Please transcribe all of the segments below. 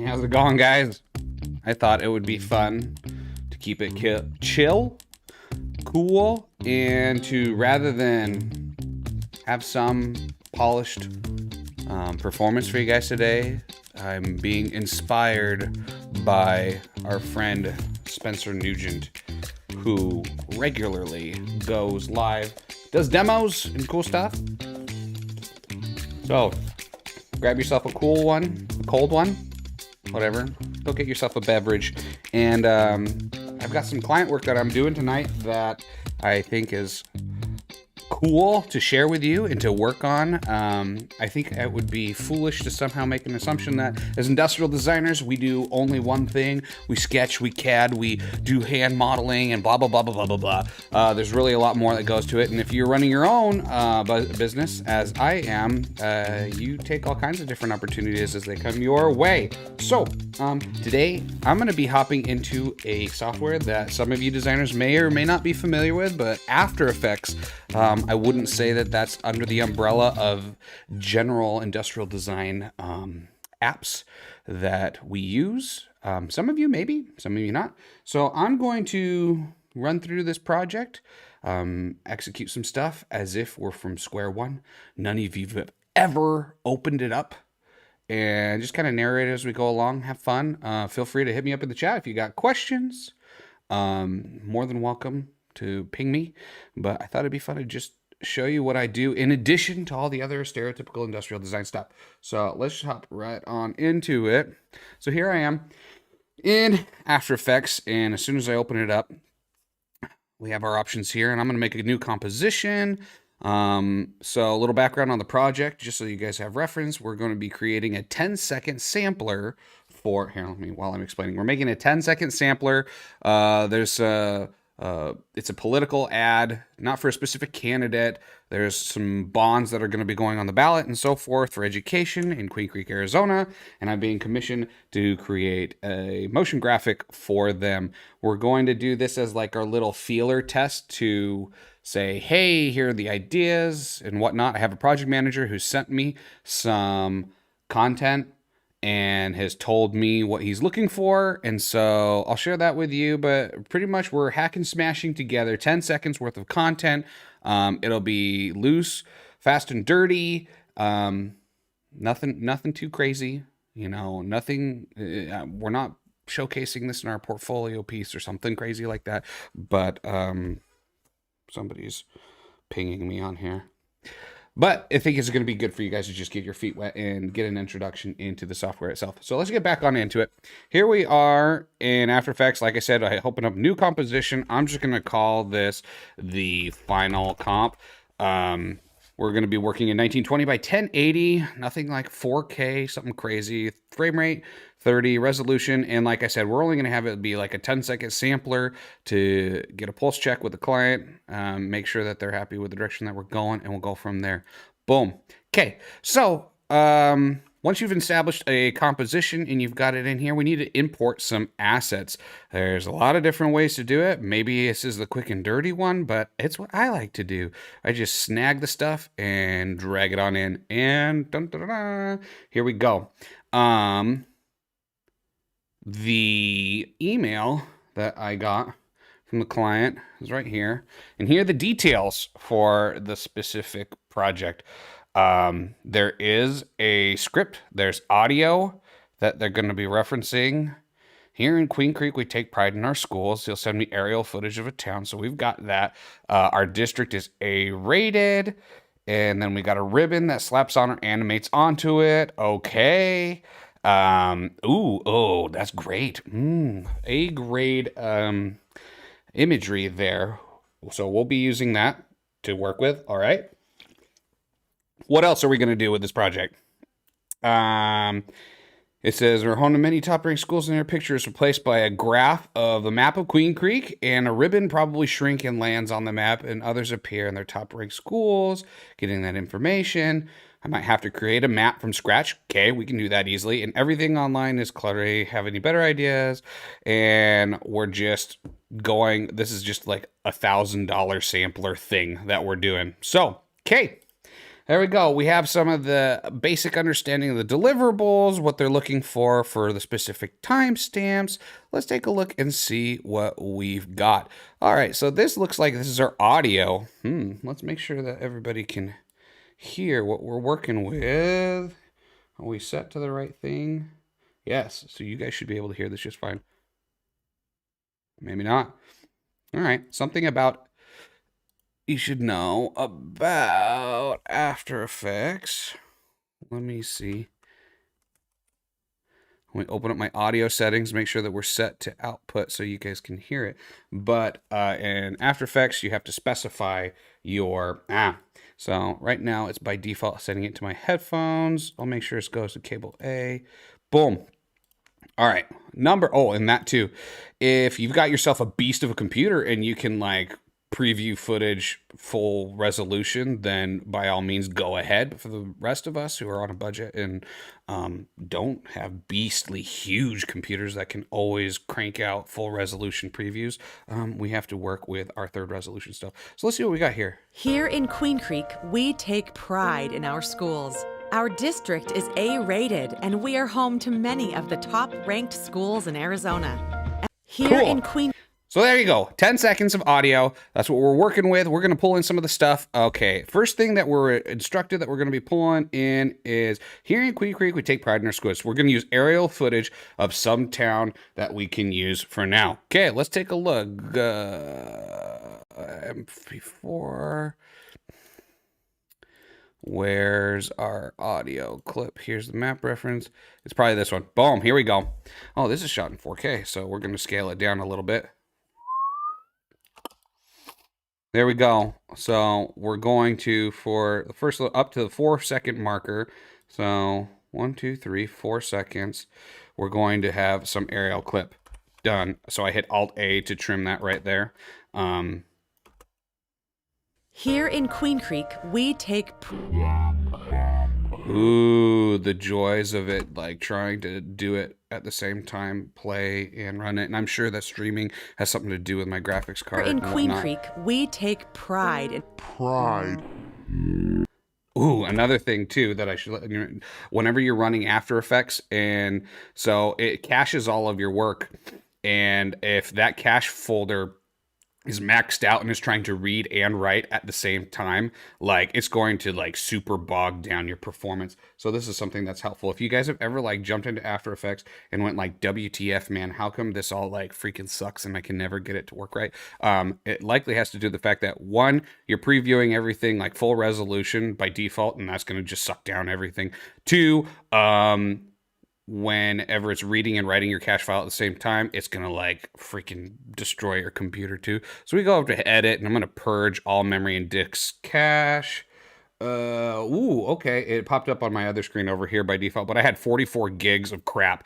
How's it going, guys? I thought it would be fun to keep it chill, cool, and to rather than have some polished performance for you guys today, I'm being inspired by our friend Spencer Nugent, who regularly goes live, does demos and cool stuff. So grab yourself a cool one, a cold one, whatever. Go get yourself a beverage. And I've got some client work that I'm doing tonight that I think is cool to share with you and to work on. I think it would be foolish to somehow make an assumption that as industrial designers, we do only one thing. We sketch, we CAD, we do hand modeling and blah, blah, blah, blah, blah, blah, blah. There's really a lot more that goes to it. And if you're running your own business, as I am, you take all kinds of different opportunities as they come your way. So today, I'm going to be hopping into a software that some of you designers may or may not be familiar with, but After Effects. I wouldn't say that that's under the umbrella of general industrial design apps that we use. Some of you maybe, some of you not. So I'm going to run through this project, execute some stuff as if we're from square one. None of you have ever opened it up, and just kind of narrate as we go along. Have fun. Feel free to hit me up in the chat if you got questions. More than welcome to ping me, but I thought it'd be fun to just show you what I do in addition to all the other stereotypical industrial design stuff. So let's hop right on into it. So here I am in After Effects, and as soon as I open it up, we have our options here, and I'm going to make a new composition. So a little background on the project, just so you guys have reference. We're going to be creating a 10-second sampler for, here, let me, while I'm explaining, we're making a 10-second sampler. It's a political ad, not for a specific candidate. There's some bonds that are going to be going on the ballot and so forth for education in Queen Creek, Arizona, and I'm being commissioned to create a motion graphic for them. We're going to do this as like our little feeler test to say, hey, here are the ideas and whatnot. I have a project manager who sent me some content and has told me what he's looking for, and so I'll share that with you. But pretty much we're hack and smashing together 10 seconds worth of content. It'll be loose, fast and dirty, nothing too crazy, you know, nothing, we're not showcasing this in our portfolio piece or something crazy like that, but somebody's pinging me on here. But I think it's going to be good for you guys to just get your feet wet and get an introduction into the software itself. So let's get back on into it. Here we are in After Effects. Like I said, I open up new composition. I'm just going to call this the final comp. We're going to be working in 1920 by 1080, nothing like 4K, something crazy. Frame rate, 30, resolution, and like I said, we're only going to have it be like a 10-second sampler to get a pulse check with the client, make sure that they're happy with the direction that we're going, and we'll go from there. Boom. Okay, so once you've established a composition and you've got it in here, we need to import some assets. There's a lot of different ways to do it. Maybe this is the quick and dirty one, but it's what I like to do. I just snag the stuff and drag it on in, and dun, dun, dun, dun, here we go. The email that I got from the client is right here, and here are the details for the specific project. There is a script, there's audio that they're going to be referencing. Here in Queen Creek, we take pride in our schools. He'll send me aerial footage of a town, so we've got that. Our district is A-rated, and then we got a ribbon that slaps on or animates onto it. Okay. Oh, that's great. A-grade imagery there. So we'll be using that to work with. All right. What else are we going to do with this project? It says, we're home to many top-ranked schools, and their picture is replaced by a graph of the map of Queen Creek, and a ribbon probably shrink and lands on the map, and others appear in their top-ranked schools, getting that information. I might have to create a map from scratch. Okay, we can do that easily. And everything online is cluttery. Have any better ideas? And we're just going, this is just like $1,000 sampler thing that we're doing. So, okay. There we go. We have some of the basic understanding of the deliverables, what they're looking for the specific timestamps. Let's take a look and see what we've got. All right, so this looks like this is our audio. Let's make sure that everybody can hear what we're working with. Are we set to the right thing? Yes, so you guys should be able to hear this just fine. Maybe not. All right, something about you should know about After Effects. Let me see. Let me open up my audio settings, make sure that we're set to output so you guys can hear it. But in After Effects, you have to specify your So right now it's by default setting it to my headphones. I'll make sure it goes to cable A. Boom. All right. And that too. If you've got yourself a beast of a computer and you can like preview footage full resolution, then by all means go ahead. But for the rest of us who are on a budget and don't have beastly huge computers that can always crank out full resolution previews, we have to work with our third resolution stuff. So let's see what we got here. Here in Queen Creek, we take pride in our schools. Our district is A-rated, and we are home to many of the top-ranked schools in Arizona. Here in Queen... So there you go, 10 seconds of audio. That's what we're working with. We're gonna pull in some of the stuff. Okay, first thing that we're instructed that we're gonna be pulling in is, here in Queen Creek, we take pride in our schools. So we're gonna use aerial footage of some town that we can use for now. Okay, let's take a look. MP4. Where's our audio clip? Here's the map reference. It's probably this one. Boom, here we go. Oh, this is shot in 4K, so we're gonna scale it down a little bit. There we go. So we're going to, for the first, up to the 4-second marker. So 1, 2, 3, 4 seconds. We're going to have some aerial clip done. So I hit Alt-A to trim that right there. Here in Queen Creek, we take... Ooh, the joys of it, like trying to do it at the same time, play and run it. And I'm sure that streaming has something to do with my graphics card. In Queen Creek, we take pride in... Ooh, another thing too that I should let you know, whenever you're running After Effects, and so it caches all of your work. And if that cache folder is maxed out and is trying to read and write at the same time, like it's going to like super bog down your performance. So this is something that's helpful. If you guys have ever like jumped into After Effects and went like, WTF, man, how come this all like freaking sucks and I can never get it to work right? It likely has to do with the fact that, one, you're previewing everything like full resolution by default, and that's going to just suck down everything. Two, whenever it's reading and writing your cache file at the same time, it's gonna like freaking destroy your computer too. So we go over to edit, and I'm gonna purge all memory and disk cache. Okay, it popped up on my other screen over here by default, but I had 44 gigs of crap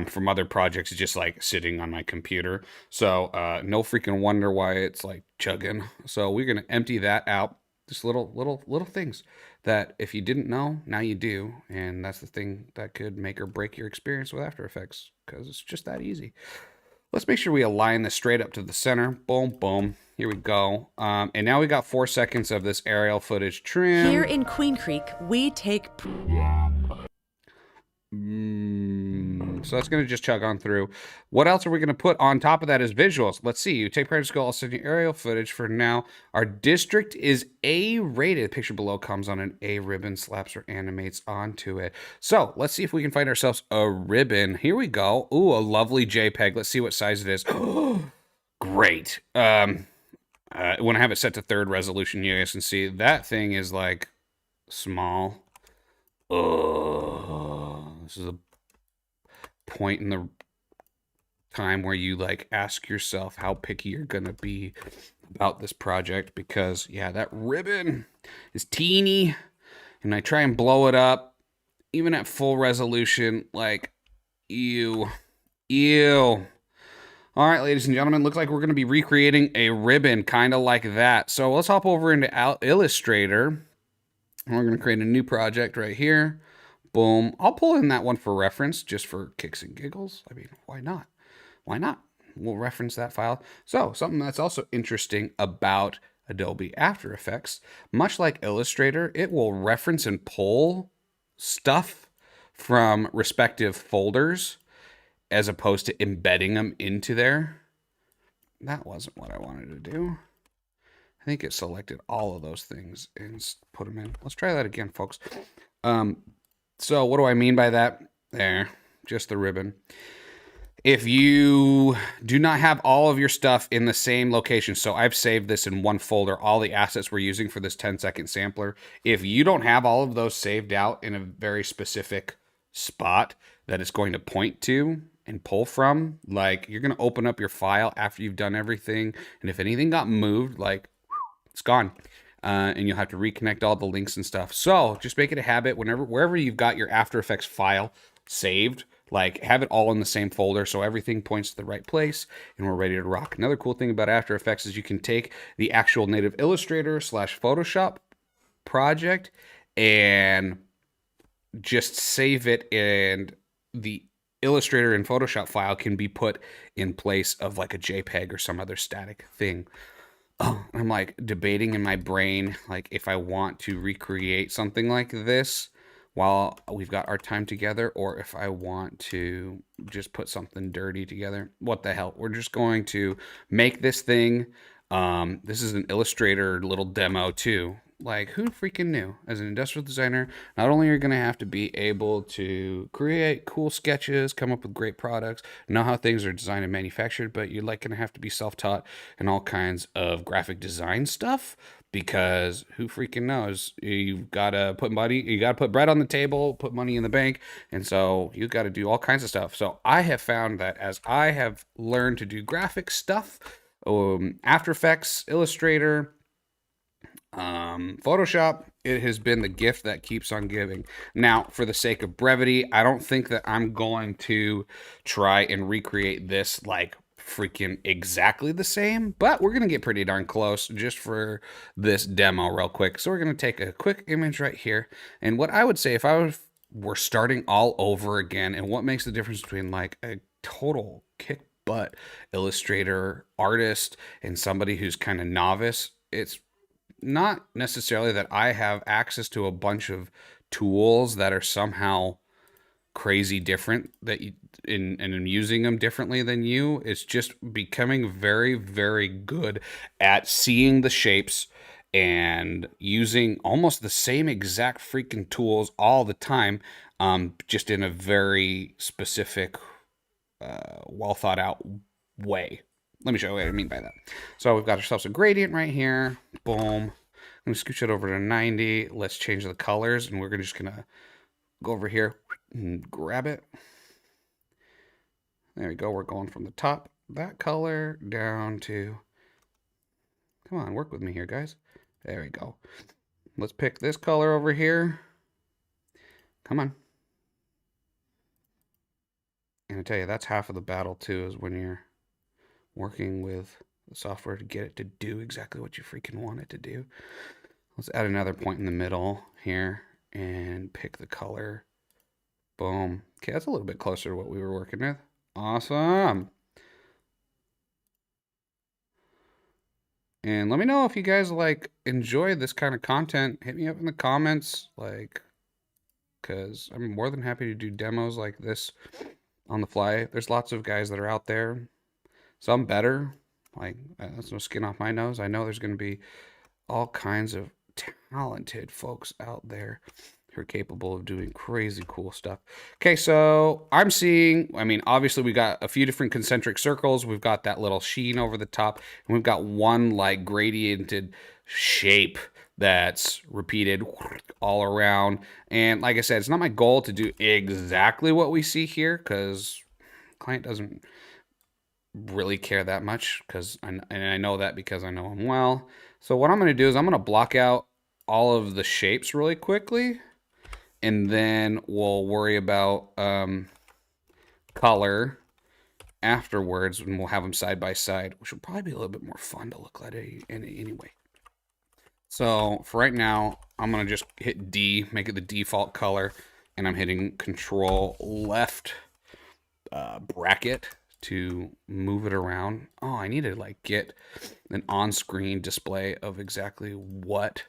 from other projects just like sitting on my computer. So no freaking wonder why it's like chugging. So we're gonna empty that out. Just little things that if you didn't know, now you do. And that's the thing that could make or break your experience with After Effects, because it's just that easy. Let's make sure we align this straight up to the center. Boom, boom. Here we go. And now we got 4 seconds of this aerial footage trim. Here in Queen Creek, we take... So that's going to just chug on through. What else are we going to put on top of that as visuals? Let's see. You take practice school. I'll send you aerial footage for now. Our district is A-rated. The picture below comes on an A ribbon, slaps or animates onto it. So let's see if we can find ourselves a ribbon. Here we go. Ooh, a lovely JPEG. Let's see what size it is. Great. When I have it set to 3rd resolution, you guys can see that thing is like small. This is a point in the time where you like ask yourself how picky you're gonna be about this project, because yeah, that ribbon is teeny, and I try and blow it up even at full resolution, like ew. All right, ladies and gentlemen, looks like we're gonna be recreating a ribbon kind of like that. So let's hop over into Illustrator, and we're gonna create a new project right here. Boom. I'll pull in that one for reference, just for kicks and giggles. I mean, why not? Why not? We'll reference that file. So something that's also interesting about Adobe After Effects, much like Illustrator, it will reference and pull stuff from respective folders as opposed to embedding them into there. That wasn't what I wanted to do. I think it selected all of those things and put them in. Let's try that again, folks. So what do I mean by that? There, just the ribbon. If you do not have all of your stuff in the same location, so I've saved this in one folder, all the assets we're using for this 10-second sampler. If you don't have all of those saved out in a very specific spot that it's going to point to and pull from, like you're going to open up your file after you've done everything. And if anything got moved, like it's gone. And you'll have to reconnect all the links and stuff. So just make it a habit wherever you've got your After Effects file saved, like have it all in the same folder so everything points to the right place and we're ready to rock. Another cool thing about After Effects is you can take the actual native Illustrator / Photoshop project and just save it, and the Illustrator and Photoshop file can be put in place of like a JPEG or some other static thing. I'm like debating in my brain, like if I want to recreate something like this while we've got our time together, or if I want to just put something dirty together. What the hell? We're just going to make this thing. This is an Illustrator little demo too. Like, who freaking knew? As an industrial designer, not only are you going to have to be able to create cool sketches, come up with great products, know how things are designed and manufactured, but you're like going to have to be self-taught in all kinds of graphic design stuff, because who freaking knows? You've got to put money, you got to put bread on the table, put money in the bank, and so you got to do all kinds of stuff. So I have found that as I have learned to do graphic stuff, After Effects, Illustrator, Photoshop, it has been the gift that keeps on giving. Now, for the sake of brevity, I don't think that I'm going to try and recreate this like freaking exactly the same, but we're going to get pretty darn close just for this demo real quick. So we're going to take a quick image right here. And what I would say, if I were starting all over again, and what makes the difference between like a total kick butt Illustrator artist and somebody who's kind of novice, it's not necessarily that I have access to a bunch of tools that are somehow crazy different and I'm using them differently than you. It's just becoming very, very good at seeing the shapes and using almost the same exact freaking tools all the time, just in a very specific, well thought out way. Let me show you what I mean by that. So we've got ourselves a gradient right here. Boom. I'm going to scooch it over to 90. Let's change the colors, and we're just going to go over here and grab it. There we go. We're going from the top, that color, down to... Come on, work with me here, guys. There we go. Let's pick this color over here. Come on. And I tell you, that's half of the battle, too, is when you're working with the software to get it to do exactly what you freaking want it to do. Let's add another point in the middle here and pick the color. Boom. Okay, that's a little bit closer to what we were working with. Awesome. And let me know if you guys like enjoy this kind of content. Hit me up in the comments, like, because I'm more than happy to do demos like this on the fly. There's lots of guys that are out there. Some better, like that's no skin off my nose. I know there's going to be all kinds of talented folks out there who are capable of doing crazy cool stuff. Okay, so I'm seeing, I mean, obviously we got a few different concentric circles. We've got that little sheen over the top, and we've got one like gradiented shape that's repeated all around. And like I said, it's not my goal to do exactly what we see here, because client doesn't really care that much, because I know that because I know him well. So what I'm going to do is I'm going to block out all of the shapes really quickly, and then we'll worry about color afterwards, and we'll have them side by side, which will probably be a little bit more fun to look at anyway. So for right now, I'm going to just hit D, make it the default color, and I'm hitting Control left bracket to move it around. Oh, I need to like get an on-screen display of exactly what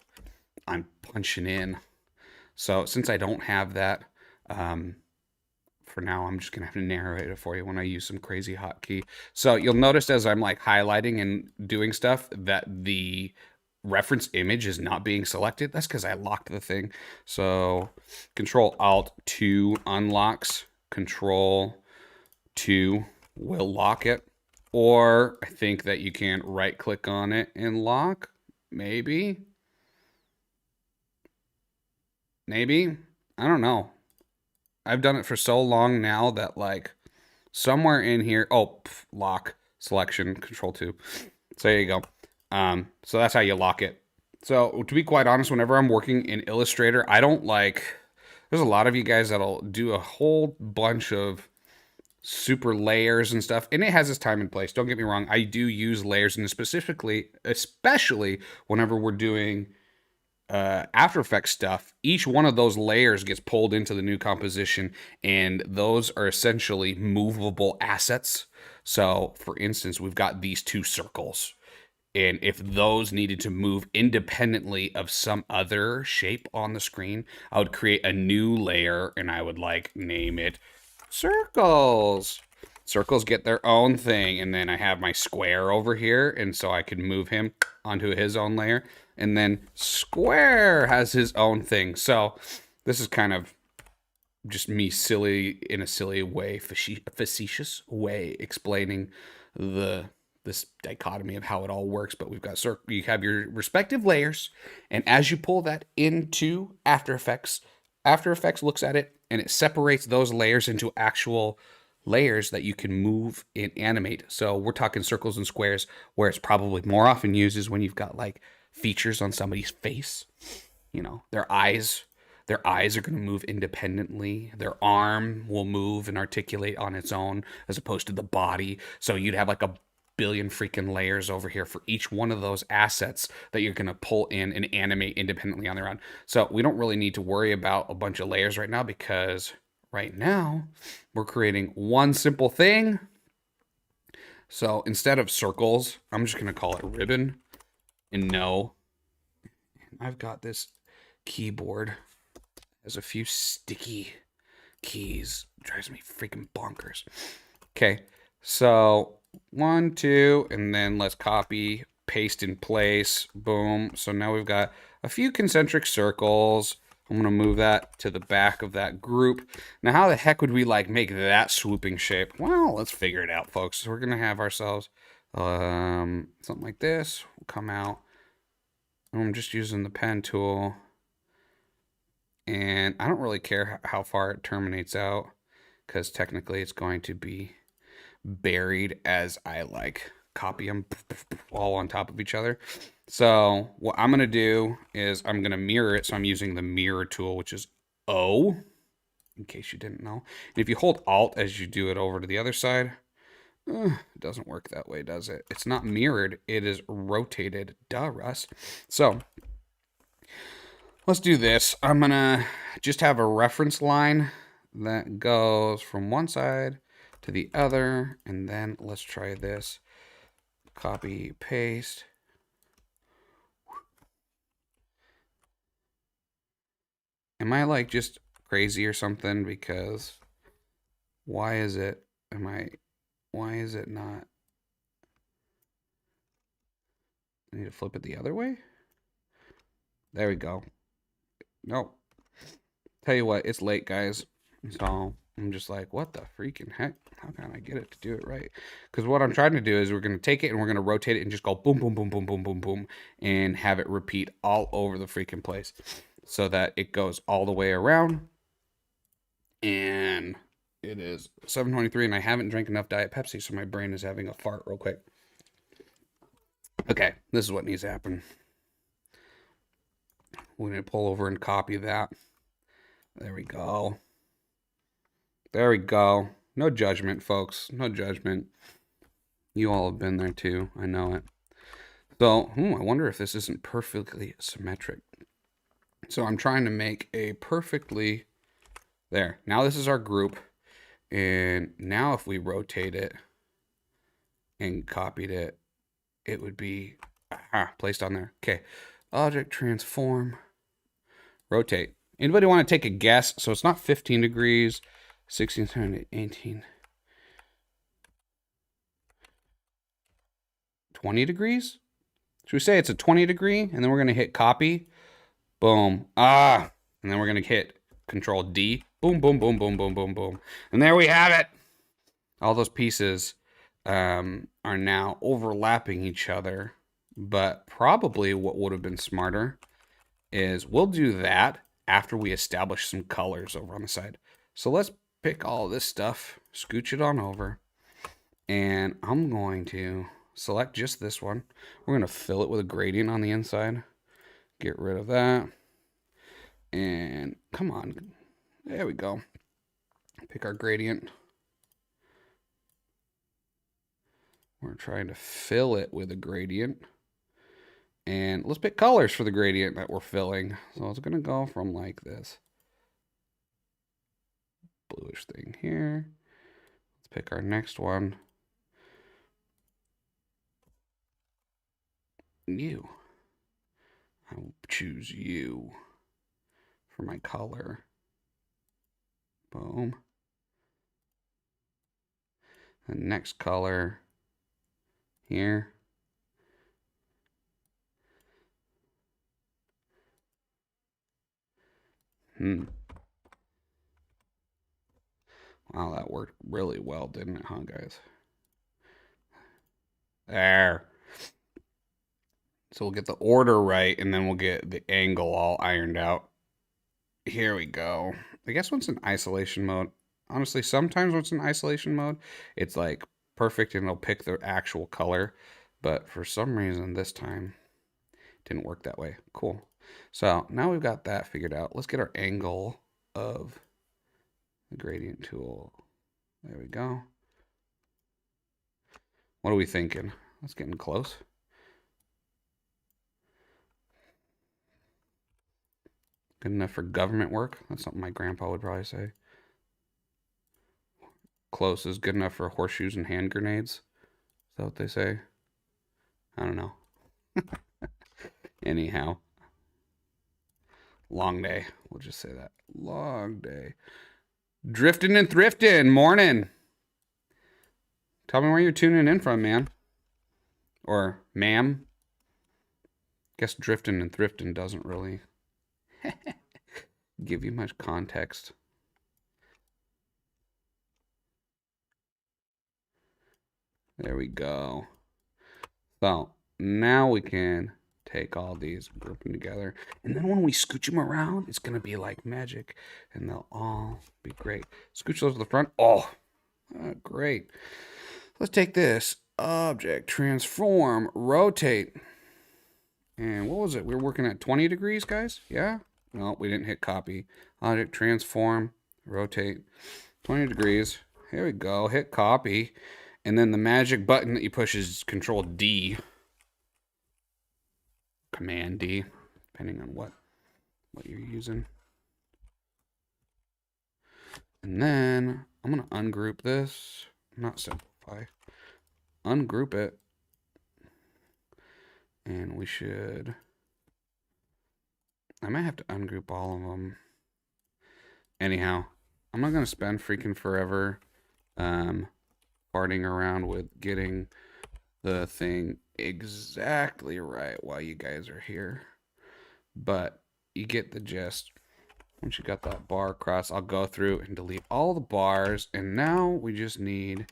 I'm punching in. So since I don't have that, for now, I'm just gonna have to narrate it for you when I use some crazy hotkey. So you'll notice as I'm like highlighting and doing stuff that the reference image is not being selected. That's because I locked the thing. So Control Alt 2 unlocks, Control 2 will lock it. Or I think that you can right click on it and lock. Maybe. Maybe. I don't know. I've done it for so long now that like somewhere in here, lock, selection, Control 2. So there you go. So that's how you lock it. So to be quite honest, whenever I'm working in Illustrator, I don't like, there's a lot of you guys that'll do a whole bunch of super layers and stuff, and it has its time and place. Don't get me wrong. I do use layers, and especially whenever we're doing After Effects stuff, each one of those layers gets pulled into the new composition, and those are essentially movable assets. So for instance, we've got these two circles, and if those needed to move independently of some other shape on the screen, I would create a new layer and I would like name it circles. Circles get their own thing, and then I have my square over here, and so I can move him onto his own layer. And then square has his own thing. So this is kind of just me in a silly way, facetious way, explaining this dichotomy of how it all works. But we've got you have your respective layers, and as you pull that into After Effects looks at it and it separates those layers into actual layers that you can move and animate. So we're talking circles and squares, where it's probably more often used is when you've got like features on somebody's face. You know, their eyes are going to move independently. Their arm will move and articulate on its own as opposed to the body. So you'd have like a billion freaking layers over here for each one of those assets that you're going to pull in and animate independently on their own. So we don't really need to worry about a bunch of layers right now, because right now we're creating one simple thing. So instead of circles, I'm just going to call it ribbon. And no, I've got this keyboard has a few sticky keys. It drives me freaking bonkers. Okay, so 1, 2, and then let's copy, paste in place. Boom. So now we've got a few concentric circles. I'm going to move that to the back of that group. Now, how the heck would we like make that swooping shape? Well, let's figure it out, folks. So we're going to have ourselves something like this. We'll come out. I'm just using the pen tool, and I don't really care how far it terminates out, because technically it's going to be buried as I like copy them all on top of each other. So what I'm going to do is I'm going to mirror it. So I'm using the mirror tool, which is O, in case you didn't know. And if you hold Alt as you do it over to the other side, it doesn't work that way, does it? It's not mirrored. It is rotated. Duh, Russ. So let's do this. I'm going to just have a reference line that goes from one side to the other. And then let's try this. Copy, paste. Am I like just crazy or something? Because why is it not? I need to flip it the other way. There we go. Nope. Tell you what, it's late, guys. So I'm just like, what the freaking heck? How can I get it to do it right? Because what I'm trying to do is we're going to take it and we're going to rotate it and just go boom, boom, boom, boom, boom, boom, boom, and have it repeat all over the freaking place so that it goes all the way around. And it is 7:23 and I haven't drank enough Diet Pepsi, so my brain is having a fart real quick. Okay, this is what needs to happen. We're going to pull over and copy that. There we go. There we go. No judgment, folks. No judgment. You all have been there too. I know it. So, I wonder if this isn't perfectly symmetric. So I'm trying to make a perfectly... There. Now this is our group. And now if we rotate it, and copied it, it would be placed on there. Okay, object transform, rotate. Anybody want to take a guess? So it's not 15 degrees, 16, 17, 18, 20 degrees? Should we say it's a 20 degree? And then we're going to hit copy. Boom. And then we're going to hit Control D. Boom, boom, boom, boom, boom, boom, boom. And there we have it. All those pieces are now overlapping each other. But probably what would have been smarter is we'll do that after we establish some colors over on the side. So let's pick all this stuff, scooch it on over, and I'm going to select just this one. We're going to fill it with a gradient on the inside. Get rid of that. And come on. There we go. Pick our gradient. We're trying to fill it with a gradient. And let's pick colors for the gradient that we're filling. So it's going to go from like this bluish thing here. Let's pick our next one. You. I will choose you for my color. Boom. The next color here. Wow, that worked really well, didn't it, huh, guys? There. So we'll get the order right, and then we'll get the angle all ironed out. Here we go. I guess once in isolation mode, honestly, sometimes once in isolation mode, it's like perfect and it'll pick the actual color. But for some reason this time, it didn't work that way. Cool. So now we've got that figured out. Let's get our angle of the gradient tool. There we go. What are we thinking? That's getting close. Good enough for government work. That's something my grandpa would probably say. Close is good enough for horseshoes and hand grenades. Is that what they say? I don't know. Anyhow. Long day. We'll just say that. Long day. Drifting and thrifting. Morning. Tell me where you're tuning in from, man. Or ma'am. Guess drifting and thrifting doesn't really give you much context. There we go. So now we can take all these, group them together, and then when we scooch them around, it's gonna be like magic, and they'll all be great. Scooch those to the front. Oh, great. Let's take this object, transform, rotate. And what was it? We were working at 20 degrees, guys? Yeah? No, we didn't hit copy. Object, transform, rotate, 20 degrees. Here we go. Hit copy. And then the magic button that you push is Control D. Command D, depending on what you're using. And then I'm going to ungroup this. Not simplify. Ungroup it. And we should... I might have to ungroup all of them. Anyhow, I'm not going to spend freaking forever farting around with getting the thing exactly right while you guys are here. But you get the gist. Once you got that bar across, I'll go through and delete all the bars. And now we just need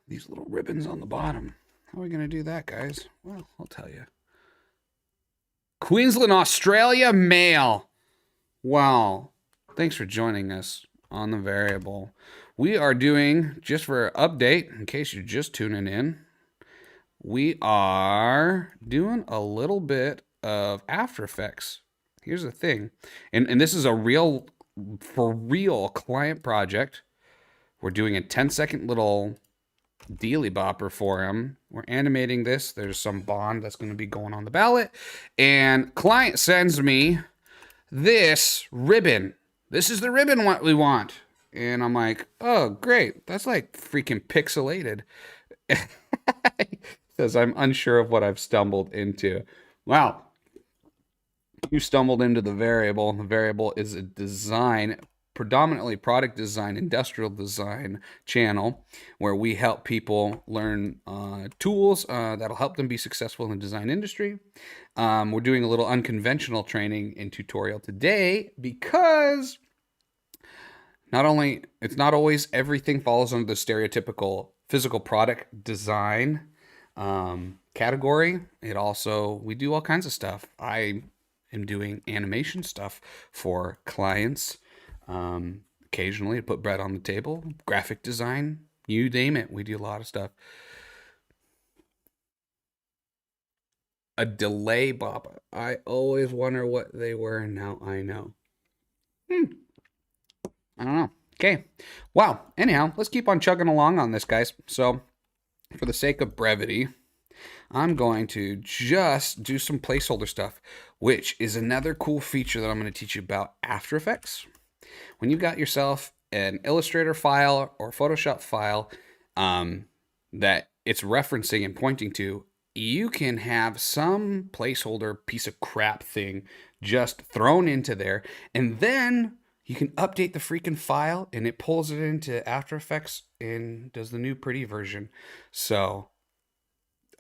these little ribbons on the bottom. How are we going to do that, guys? Well, I'll tell you. Queensland, Australia, mail. Wow. Thanks for joining us on the variable. We are doing, just for an update, in case you're just tuning in, we are doing a little bit of After Effects. Here's the thing. And this is a real, for real client project. We're doing a 10-second little dealy bopper for him. We're animating this. There's some bond that's going to be going on the ballot. And client sends me this ribbon. This is the ribbon what we want. And I'm like, oh, great. That's like freaking pixelated. Says, I'm unsure of what I've stumbled into. Wow. You stumbled into the variable. The variable is a design, predominantly product design, industrial design channel where we help people learn tools that'll help them be successful in the design industry. We're doing a little unconventional training and tutorial today because it's not always everything falls under the stereotypical physical product design category. We do all kinds of stuff. I am doing animation stuff for clients. Occasionally to put bread on the table, graphic design, you name it. We do a lot of stuff. A delay bop. I always wonder what they were, and now I know. I don't know. Okay. Wow. Anyhow, let's keep on chugging along on this, guys. So, for the sake of brevity, I'm going to just do some placeholder stuff, which is another cool feature that I'm going to teach you about After Effects. When you've got yourself an Illustrator file or Photoshop file that it's referencing and pointing to, you can have some placeholder piece of crap thing just thrown into there, and then you can update the freaking file and it pulls it into After Effects and does the new pretty version. So,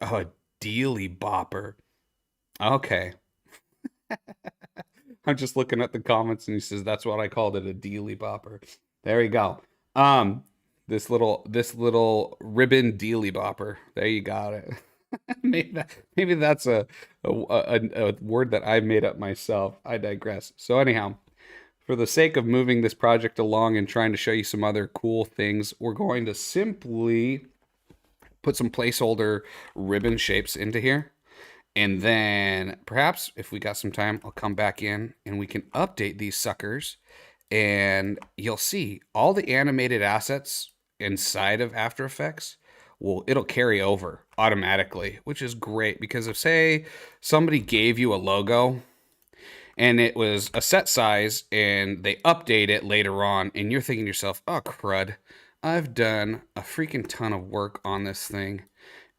a dealy bopper. Okay. I'm just looking at the comments and he says that's what I called it, a dealy bopper. There you go. This little ribbon dealy bopper. There you got it. maybe that's a word that I made up myself. I digress. So anyhow, for the sake of moving this project along and trying to show you some other cool things, we're going to simply put some placeholder ribbon shapes into here. And then perhaps if we got some time, I'll come back in and we can update these suckers. And you'll see all the animated assets inside of After Effects. It'll carry over automatically, which is great because if, say, somebody gave you a logo and it was a set size and they update it later on and you're thinking to yourself, oh, crud, I've done a freaking ton of work on this thing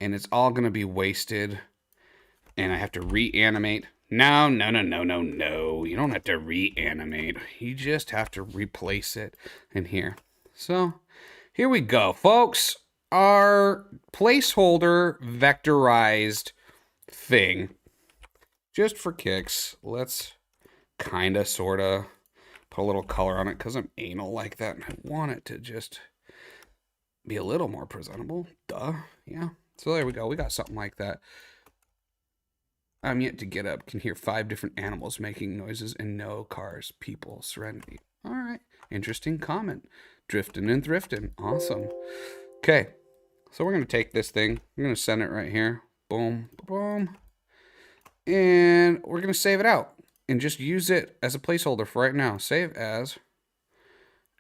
and it's all going to be wasted and I have to reanimate. No. You don't have to reanimate. You just have to replace it in here. So here we go, folks. Our placeholder vectorized thing. Just for kicks, let's kind of, sort of put a little color on it because I'm anal like that. And I want it to just be a little more presentable. Duh. Yeah. So there we go. We got something like that. I'm yet to get up. Can hear 5 different animals making noises and no cars, people, serenity. All right. Interesting comment. Drifting and thrifting. Awesome. Okay. So we're going to take this thing. We're going to send it right here. Boom, boom. And we're going to save it out and just use it as a placeholder for right now. Save as.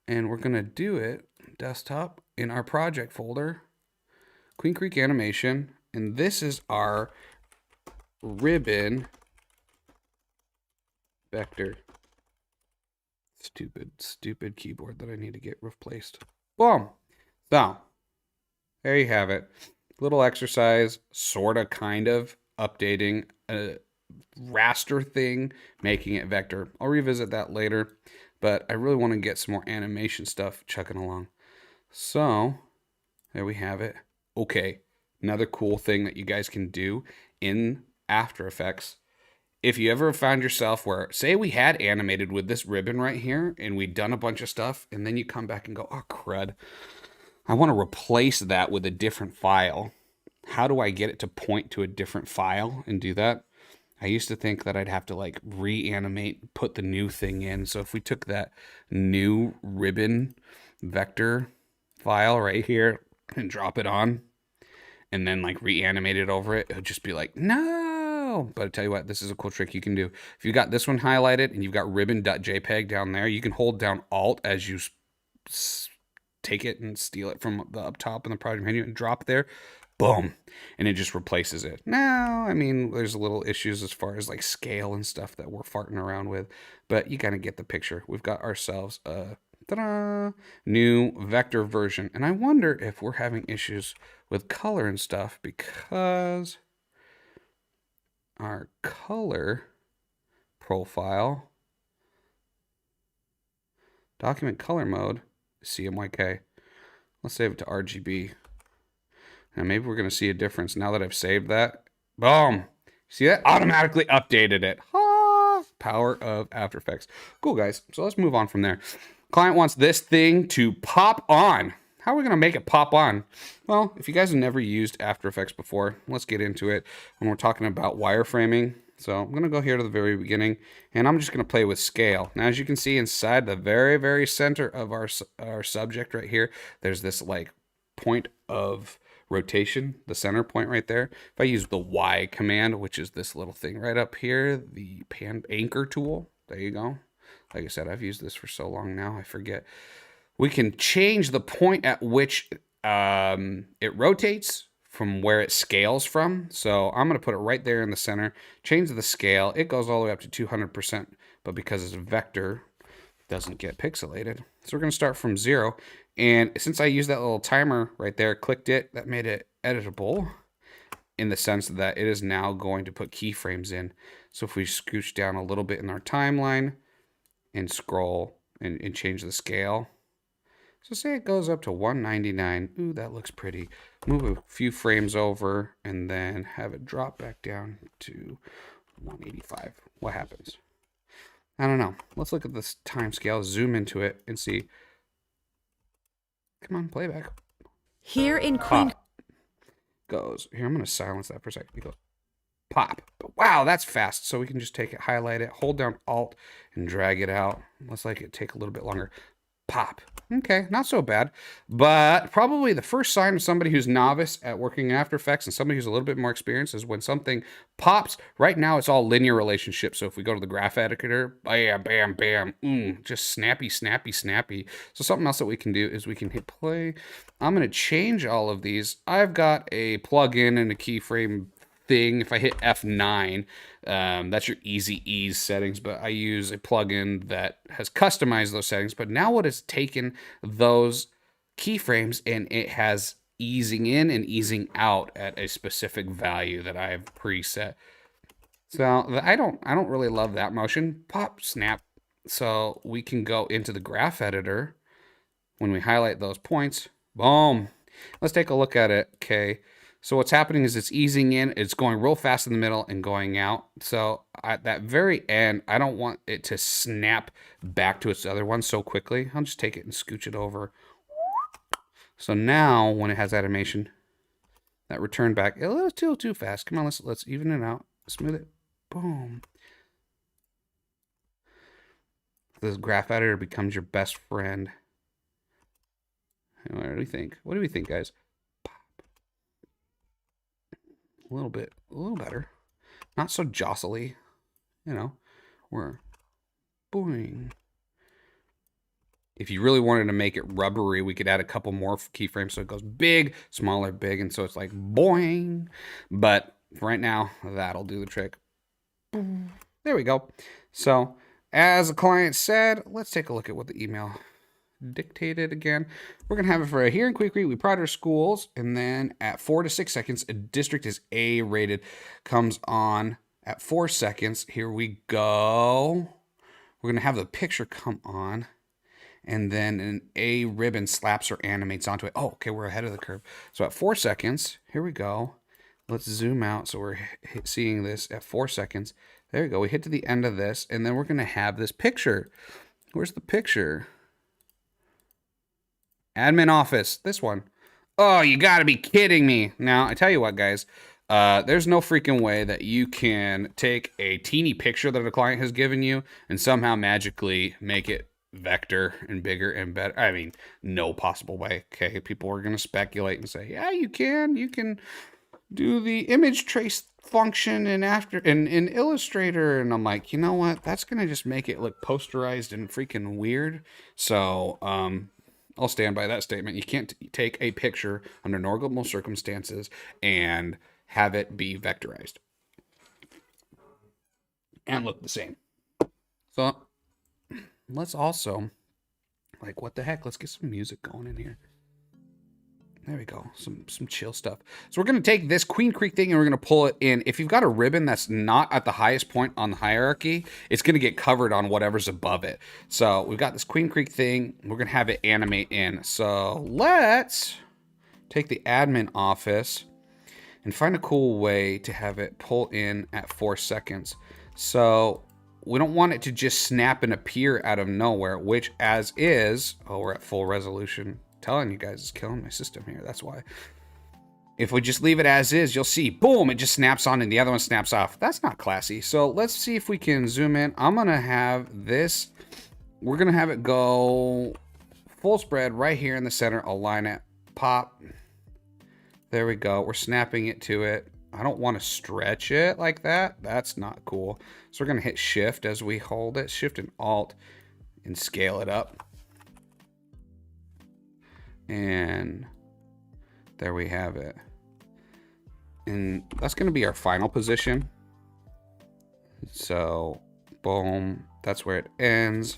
And we're going to do it desktop in our project folder. Queen Creek Animation. And this is our ribbon vector. Stupid keyboard that I need to get replaced. Boom. So, there you have it. Little exercise, sort of, kind of, updating a raster thing, making it vector. I'll revisit that later, but I really want to get some more animation stuff chugging along. So, there we have it. Okay, another cool thing that you guys can do in After Effects. If you ever found yourself where, say we had animated with this ribbon right here and we'd done a bunch of stuff and then you come back and go, oh crud, I want to replace that with a different file. How do I get it to point to a different file and do that? I used to think that I'd have to like reanimate, put the new thing in. So if we took that new ribbon vector file right here and drop it on and then like reanimate it over it, it would just be like, no. But I tell you what, this is a cool trick you can do. If you got this one highlighted and you've got ribbon.jpg down there, you can hold down Alt as you take it and steal it from the up top in the project menu and drop there. Boom. And it just replaces it. Now, I mean, there's a little issues as far as like scale and stuff that we're farting around with, but you kind of get the picture. We've got ourselves a Ta-da! New vector version. And I wonder if we're having issues with color and stuff because our color profile, document color mode, CMYK. Let's save it to RGB. And maybe we're going to see a difference now that I've saved that. Boom! See that? Automatically updated it. Ha! Power of After Effects. Cool, guys. So let's move on from there. Client wants this thing to pop on. How are we going to make it pop on? Well, if you guys have never used After Effects before, let's get into it when we're talking about wireframing. So I'm going to go here to the very beginning, and I'm just going to play with scale. Now, as you can see inside the very, very center of our subject right here, there's this like point of rotation, the center point right there. If I use the Y command, which is this little thing right up here, the pan anchor tool, there you go. Like I said, I've used this for so long now, I forget. We can change the point at which it rotates from where it scales from. So I'm going to put it right there in the center, change the scale. It goes all the way up to 200%, but because it's a vector, it doesn't get pixelated. So we're going to start from 0. And since I used that little timer right there, clicked it, that made it editable in the sense that it is now going to put keyframes in. So if we scooch down a little bit in our timeline and scroll and change the scale. So say it goes up to 199. Ooh, that looks pretty. Move a few frames over and then have it drop back down to 185. What happens? I don't know. Let's look at this time scale, zoom into it and see. Come on, playback. Here in Queen Goes. Here, I'm going to silence that for a second. It goes pop. But wow, that's fast. So we can just take it, highlight it, hold down Alt, and drag it out. Let's like it take a little bit longer. Pop. Okay, not so bad. But probably the first sign of somebody who's novice at working in After Effects and somebody who's a little bit more experienced is when something pops. Right now, it's all linear relationships. So if we go to the graph editor, bam, bam, bam, just snappy, snappy, snappy. So something else that we can do is we can hit play. I'm going to change all of these. I've got a plugin and a keyframe thing. If I hit F9, that's your easy ease settings, but I use a plugin that has customized those settings. But now what it's taken those keyframes and it has easing in and easing out at a specific value that I've preset. So I don't really love that motion. Pop, snap. So we can go into the graph editor when we highlight those points. Boom. Let's take a look at it. Okay. So what's happening is it's easing in, it's going real fast in the middle and going out. So at that very end, I don't want it to snap back to its other one so quickly. I'll just take it and scooch it over. So now when it has animation, that return back, a little too fast. Come on, let's even it out, smooth it. Boom. This graph editor becomes your best friend. What do we think? What do we think, guys? A little better. Not so jostly, you know. We're boing. If you really wanted to make it rubbery, we could add a couple more keyframes so it goes big, smaller, big, and so it's like boing. But right now, that'll do the trick. There we go. So, as the client said, let's take a look at what the email dictated again. We're going to have it for here in Quick Creek. We pride our schools, and then at 4 to 6 seconds, a district is A rated. Comes on at 4 seconds. Here we go. We're going to have the picture come on, and then an A ribbon slaps or animates onto it. Oh, okay, we're ahead of the curve. So at 4 seconds, here we go. Let's zoom out so we're seeing this at 4 seconds. There we go. We hit to the end of this, and then we're going to have this picture. Where's the picture? Admin office, this one. Oh, you gotta be kidding me. Now, I tell you what, guys, there's no freaking way that you can take a teeny picture that a client has given you and somehow magically make it vector and bigger and better. I mean, no possible way. Okay, people are gonna speculate and say, yeah, you can do the image trace function in Illustrator. And I'm like, you know what? That's gonna just make it look posterized and freaking weird. So, I'll stand by that statement. You can't take a picture under normal circumstances and have it be vectorized and look the same. So let's also Like, what the heck? Let's get some music going in here. There we go. Some chill stuff. So we're going to take this Queen Creek thing and we're going to pull it in. If you've got a ribbon that's not at the highest point on the hierarchy, it's going to get covered on whatever's above it. So we've got this Queen Creek thing. We're going to have it animate in. So let's take the admin office and find a cool way to have it pull in at 4 seconds. So we don't want it to just snap and appear out of nowhere, which as is, oh, we're at full resolution. Telling you guys, it's killing my system here. That's why. If we just leave it as is, you'll see, boom, it just snaps on and the other one snaps off. That's not classy. So let's see if we can zoom in. I'm going to have this. We're going to have it go full spread right here in the center. Align it. Pop. There we go. We're snapping it to it. I don't want to stretch it like that. That's not cool. So we're going to hit Shift as we hold it. Shift and Alt and scale it up. And there we have it. And that's going to be our final position. So, boom. That's where it ends.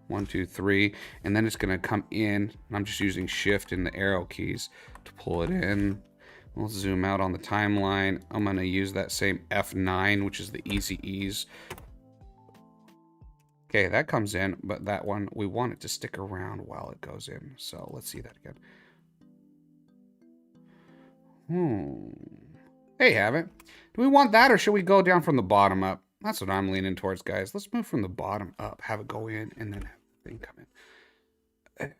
1, 2, 3. And then it's going to come in. I'm just using Shift and the arrow keys to pull it in. We'll zoom out on the timeline. I'm going to use that same F9, which is the easy ease. Okay, that comes in, but that one, we want it to stick around while it goes in. So let's see that again. There you have it. Do we want that or should we go down from the bottom up? That's what I'm leaning towards, guys. Let's move from the bottom up, have it go in, and then have the thing come in. There.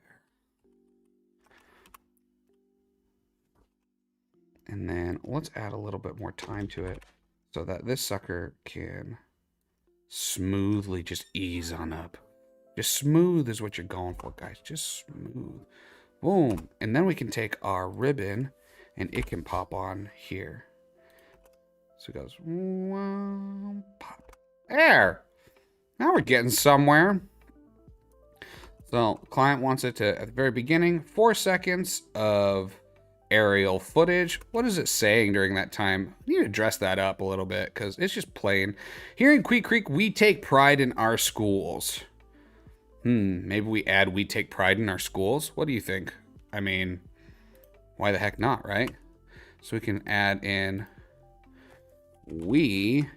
And then let's add a little bit more time to it so that this sucker can smoothly just ease on up. Just smooth is what you're going for, guys. Just smooth. Boom. And then we can take our ribbon and it can pop on here. So it goes, pop. There. Now we're getting somewhere. So client wants it to, at the very beginning, 4 seconds of aerial footage. What is it saying during that time? I need to dress that up a little bit because it's just plain. Here in Queen Creek, we take pride in our schools. Maybe we add we take pride in our schools. What do you think? I mean, why the heck not, right? So we can add in we.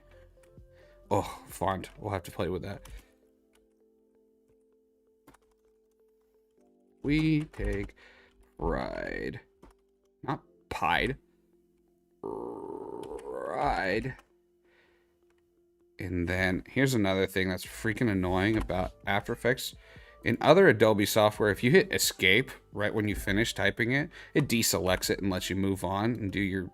Oh, font. We'll have to play with that. We take pride. Not pied. Pride. And then here's another thing that's freaking annoying about After Effects. In other Adobe software, if you hit escape right when you finish typing it, it deselects it and lets you move on and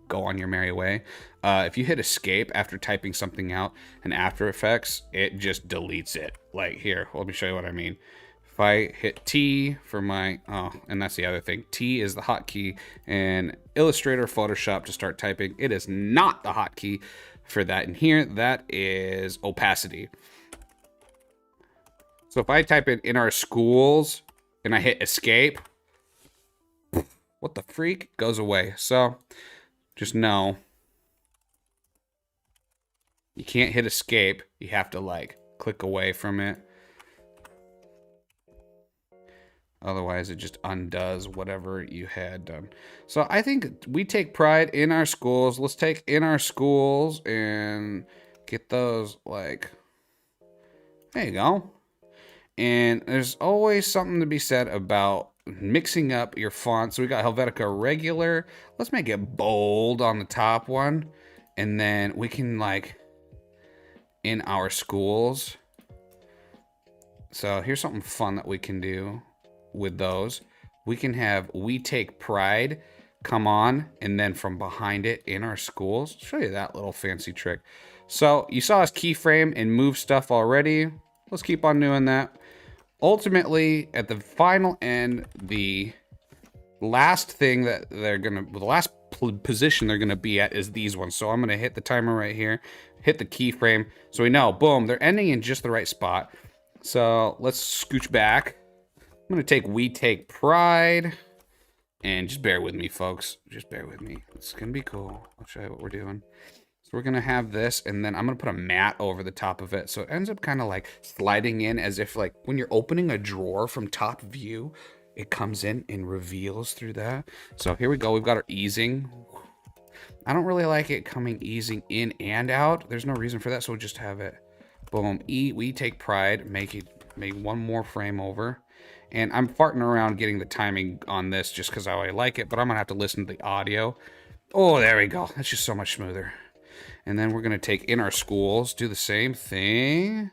go on your merry way. If you hit escape after typing something out in After Effects, it just deletes it. Like here, let me show you what I mean. If I hit T for my, and that's the other thing. T is the hotkey in Illustrator, Photoshop to start typing. It is not the hotkey for that in here. That is opacity. So if I type in our schools and I hit escape, what the freak? It goes away. So just know you can't hit escape. You have to like click away from it. Otherwise, it just undoes whatever you had done. So I think we take pride in our schools. Let's take in our schools and get those like, there you go. And there's always something to be said about mixing up your font. So we got Helvetica regular. Let's make it bold on the top one. And then we can like in our schools. So here's something fun that we can do with those. We can have we take pride come on and then from behind it in our schools. I'll show you that little fancy trick. So you saw us keyframe and move stuff already. Let's keep on doing that. Ultimately, at the final end, the last thing that they're gonna, the last position they're gonna be at is these ones. So I'm gonna hit the timer right here, hit the keyframe, so we know, boom, they're ending in just the right spot. So let's scooch back. I'm gonna take we take pride, and just bear with me, folks. Just bear with me. It's gonna be cool. I'll show you what we're doing. So we're gonna have this, and then I'm gonna put a mat over the top of it. So it ends up kind of like sliding in as if like when you're opening a drawer from top view, it comes in and reveals through that. So here we go, we've got our easing. I don't really like it coming easing in and out. There's no reason for that, so we'll just have it, boom, we take pride, make one more frame over. And I'm farting around getting the timing on this just because I like it, but I'm gonna have to listen to the audio. Oh, there we go, that's just so much smoother. And then we're going to take in our schools, do the same thing.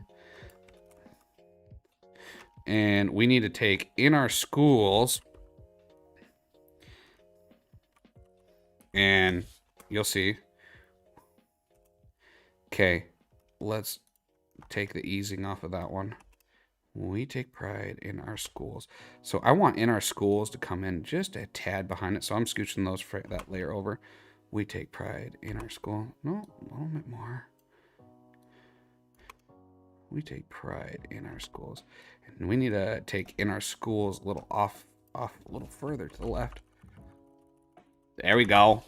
And we need to take in our schools. And you'll see. Okay, let's take the easing off of that one. We take pride in our schools. So I want in our schools to come in just a tad behind it. So I'm scooching that layer over. We take pride in our school. No, a little bit more. We take pride in our schools. And we need to take in our schools a little off a little further to the left. There we go.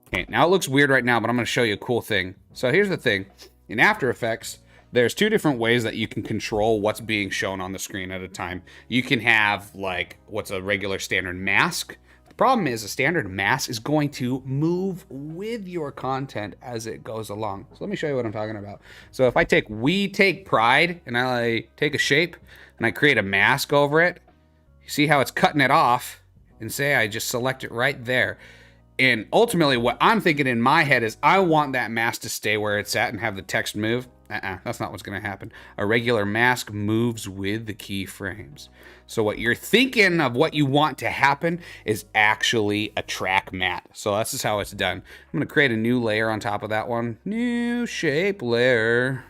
Okay, now it looks weird right now, but I'm going to show you a cool thing. So here's the thing. In After Effects, there's two different ways that you can control what's being shown on the screen at a time. You can have like what's a regular standard mask. The problem is a standard mask is going to move with your content as it goes along. So let me show you what I'm talking about. So if I take We Take Pride and I take a shape and I create a mask over it, you see how it's cutting it off, and say I just select it right there. And ultimately what I'm thinking in my head is I want that mask to stay where it's at and have the text move. That's not what's going to happen. A regular mask moves with the keyframes. So what you're thinking of what you want to happen is actually a track mat. So this is how it's done. I'm going to create a new layer on top of that one. New shape layer.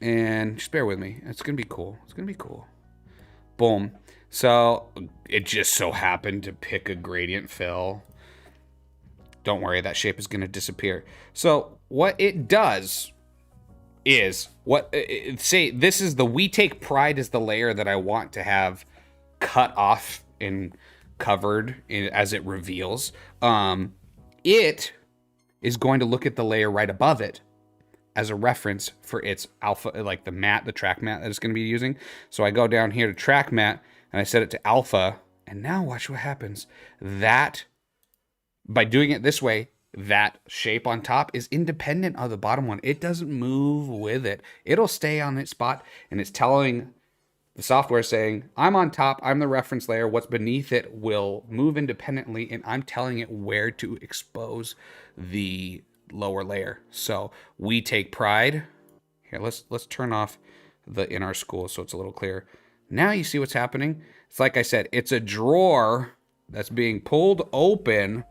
And just bear with me. It's going to be cool. It's going to be cool. Boom. So it just so happened to pick a gradient fill. Don't worry, that shape is going to disappear. So what it does is, say this is the We Take Pride is the layer that I want to have cut off and covered as it reveals. It is going to look at the layer right above it as a reference for its alpha, like the track mat that it's going to be using. So I go down here to track mat and I set it to alpha, and now watch what happens. By doing it this way, that shape on top is independent of the bottom one. It doesn't move with it. It'll stay on its spot, and it's telling the software saying, I'm on top, I'm the reference layer. What's beneath it will move independently, and I'm telling it where to expose the lower layer. So We Take Pride. Here, let's turn off the in our school so it's a little clearer. Now you see what's happening. It's like I said, it's a drawer that's being pulled open,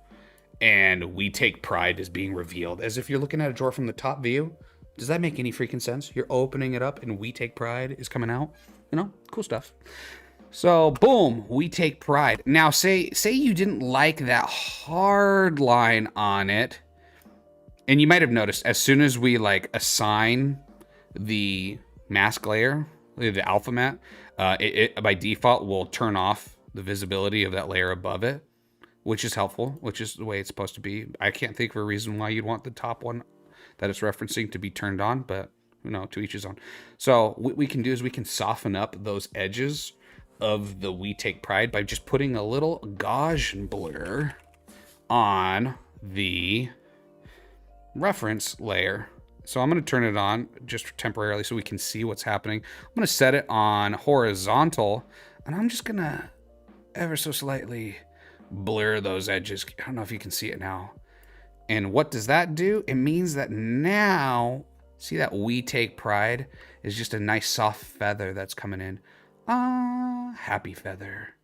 and We Take Pride is being revealed as if you're looking at a drawer from the top view. Does that make any freaking sense? You're opening it up and We Take Pride is coming out. You know, cool stuff. So boom, We Take Pride. Now say you didn't like that hard line on it, and you might have noticed as soon as we like assign the mask layer, the alpha mat, it by default will turn off the visibility of that layer above it, which is helpful, which is the way it's supposed to be. I can't think of a reason why you'd want the top one that it's referencing to be turned on, but you know, to each his own. So what we can do is we can soften up those edges of the We Take Pride by just putting a little Gaussian blur on the reference layer. So I'm going to turn it on just temporarily so we can see what's happening. I'm going to set it on horizontal, and I'm just going to ever so slightly blur those edges. I don't know if you can see it now. And what does that do? It means that now, see that We Take Pride is just a nice soft feather that's coming in. Happy feather.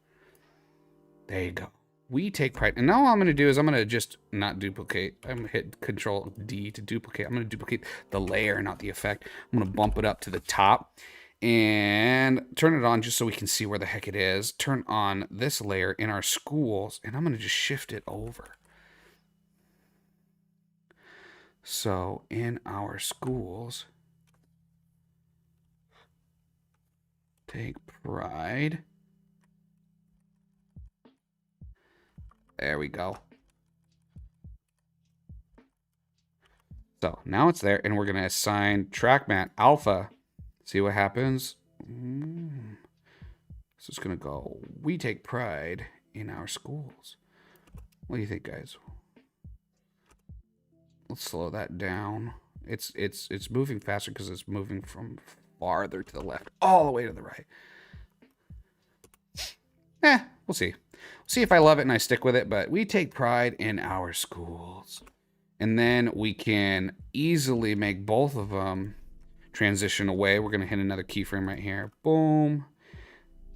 There you go. We Take Pride. And now all I'm going to do is I'm going to just not duplicate. I'm going to hit Control D to duplicate. I'm going to duplicate the layer, not the effect. I'm going to bump it up to the top and turn it on just so we can see where the heck it is. Turn on this layer in our schools, and I'm going to just shift it over. So in our schools, take pride. There we go. So now it's there, and we're going to assign track matte alpha. See what happens? So it's going to go, we take pride in our schools. What do you think, guys? Let's slow that down. It's moving faster because it's moving from farther to the left all the way to the right. We'll see. See if I love it and I stick with it, but we take pride in our schools. And then we can easily make both of them transition away. We're going to hit another keyframe right here. Boom.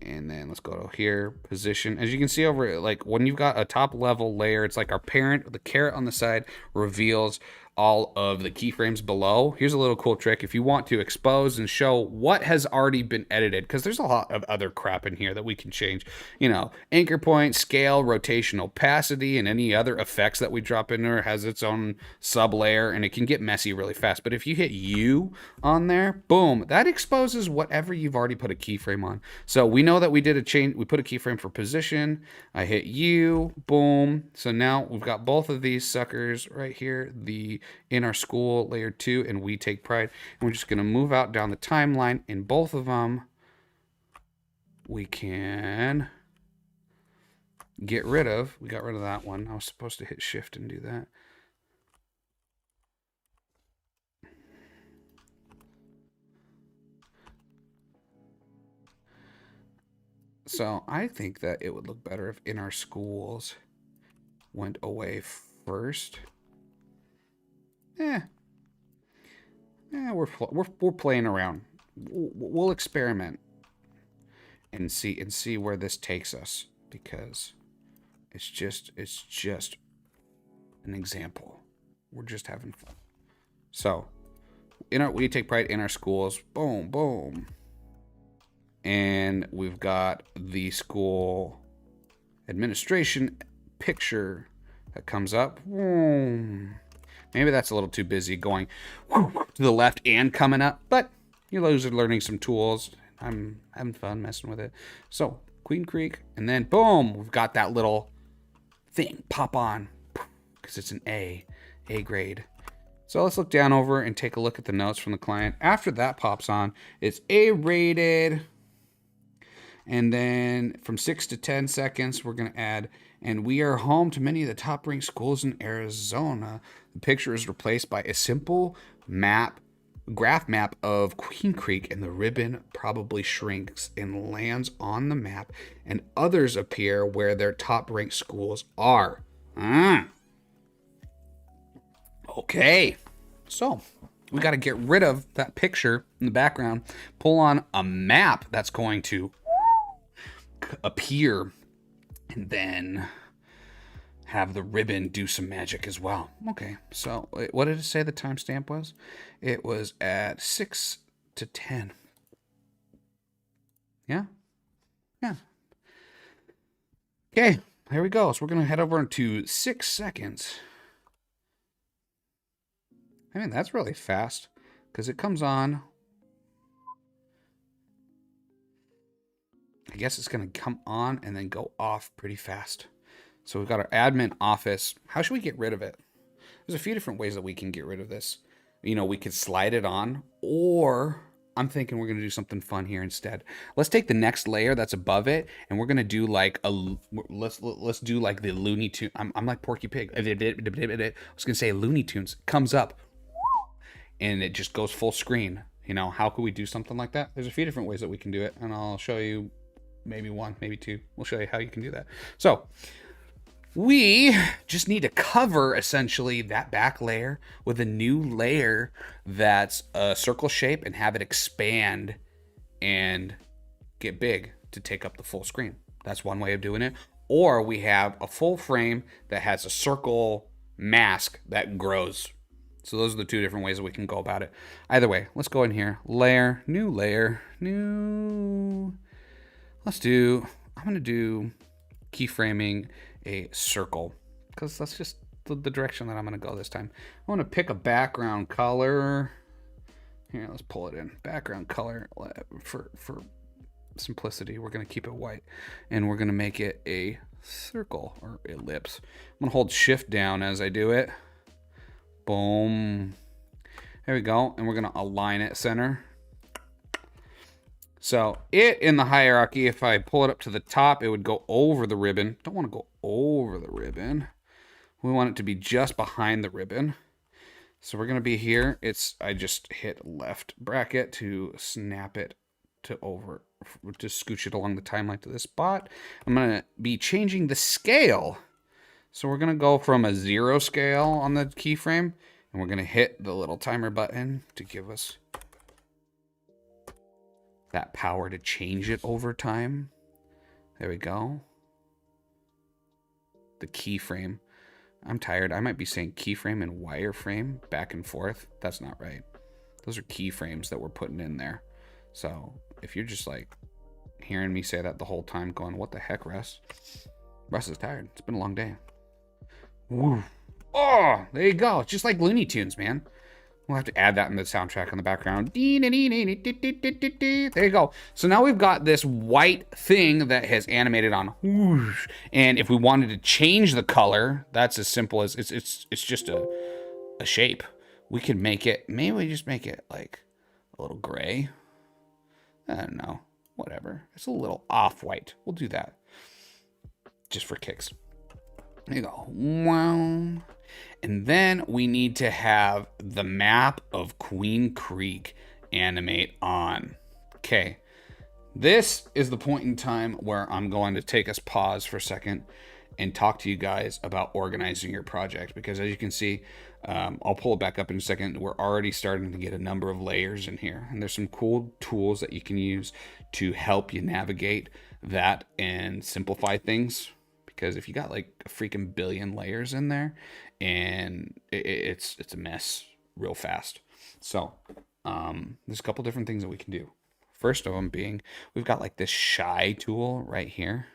And then let's go to here, position. As you can see over, like when you've got a top level layer, it's like our parent, the caret on the side reveals all of the keyframes below. Here's a little cool trick. If you want to expose and show what has already been edited, because there's a lot of other crap in here that we can change, you know, anchor point, scale, rotation, opacity, and any other effects that we drop in there has its own sub layer, and it can get messy really fast. But if you hit U on there, boom, that exposes whatever you've already put a keyframe on. So we know that we did a change. We put a keyframe for position. I hit U, boom. So now we've got both of these suckers right here, the in our school layer 2 and we take pride, and we're just going to move out down the timeline. In both of them we can get rid of, we got rid of that one. I was supposed to hit shift and do that. So I think that it would look better if in our schools went away first. We're playing around. We'll experiment and see where this takes us, because it's just an example. We're just having fun. So we take pride in our schools. Boom, boom. And we've got the school administration picture that comes up. Maybe that's a little too busy going to the left and coming up, but you guys are learning some tools. I'm having fun messing with it. So Queen Creek, and then boom, we've got that little thing pop on because it's an A grade. So let's look down over and take a look at the notes from the client. After that pops on, it's A rated. And then from 6 to 10 seconds, we're going to add, and we are home to many of the top ranked schools in Arizona. The picture is replaced by a simple graph map of Queen Creek, and the ribbon probably shrinks and lands on the map, and others appear where their top ranked schools are. Okay. So we got to get rid of that picture in the background, pull on a map that's going to appear, and then have the ribbon do some magic as well. Okay, so what did it say the timestamp was? It was at 6 to 10. Yeah. Okay, here we go. So we're gonna head over into 6 seconds. I mean, that's really fast because it comes on. I guess it's going to come on and then go off pretty fast. So we've got our admin office. How should we get rid of it? There's a few different ways that we can get rid of this. You know, we could slide it on, or I'm thinking we're going to do something fun here instead. Let's take the next layer that's above it, and we're going to do like let's do like the Looney Tunes. I'm like Porky Pig. I was going to say Looney Tunes. Comes up and it just goes full screen. You know, how could we do something like that? There's a few different ways that we can do it, and I'll show you. Maybe one, maybe two. We'll show you how you can do that. So we just need to cover essentially that back layer with a new layer that's a circle shape and have it expand and get big to take up the full screen. That's one way of doing it. Or we have a full frame that has a circle mask that grows. So those are the two different ways that we can go about it. Either way, let's go in here. Layer, new. I'm going to do keyframing a circle, because that's just the direction that I'm going to go this time. I want to pick a background color. Here, let's pull it in. Background color for simplicity. We're going to keep it white, and we're going to make it a circle or ellipse. I'm going to hold shift down as I do it. Boom. There we go. And we're going to align it center. So it in the hierarchy, if I pull it up to the top, it would go over the ribbon. Don't want to go over the ribbon. We want it to be just behind the ribbon. So we're going to be here. I just hit left bracket to snap it to scooch it along the timeline to this spot. I'm going to be changing the scale. So we're going to go from a 0 scale on the keyframe, and we're going to hit the little timer button to give us that power to change it over time. There we go. The keyframe. I'm tired. I might be saying keyframe and wireframe back and forth. That's not right. Those are keyframes that we're putting in there. So if you're just like hearing me say that the whole time going, what the heck, Russ? Russ is tired. It's been a long day. Woo. Oh, there you go. It's just like Looney Tunes, man. We'll have to add that in the soundtrack in the background. There you go. So now we've got this white thing that has animated on. And if we wanted to change the color, that's as simple as it's just a shape. We could make it, maybe we just make it like a little gray. I don't know. Whatever. It's a little off-white. We'll do that. Just for kicks. There you go. Wow. And then we need to have the map of Queen Creek animate on. Okay. This is the point in time where I'm going to take us pause for a second and talk to you guys about organizing your project. Because as you can see, I'll pull it back up in a second. We're already starting to get a number of layers in here. And there's some cool tools that you can use to help you navigate that and simplify things. Because if you got like a freaking billion layers in there, and it's a mess real fast. So there's a couple different things that we can do. First of them being, we've got like this shy tool right here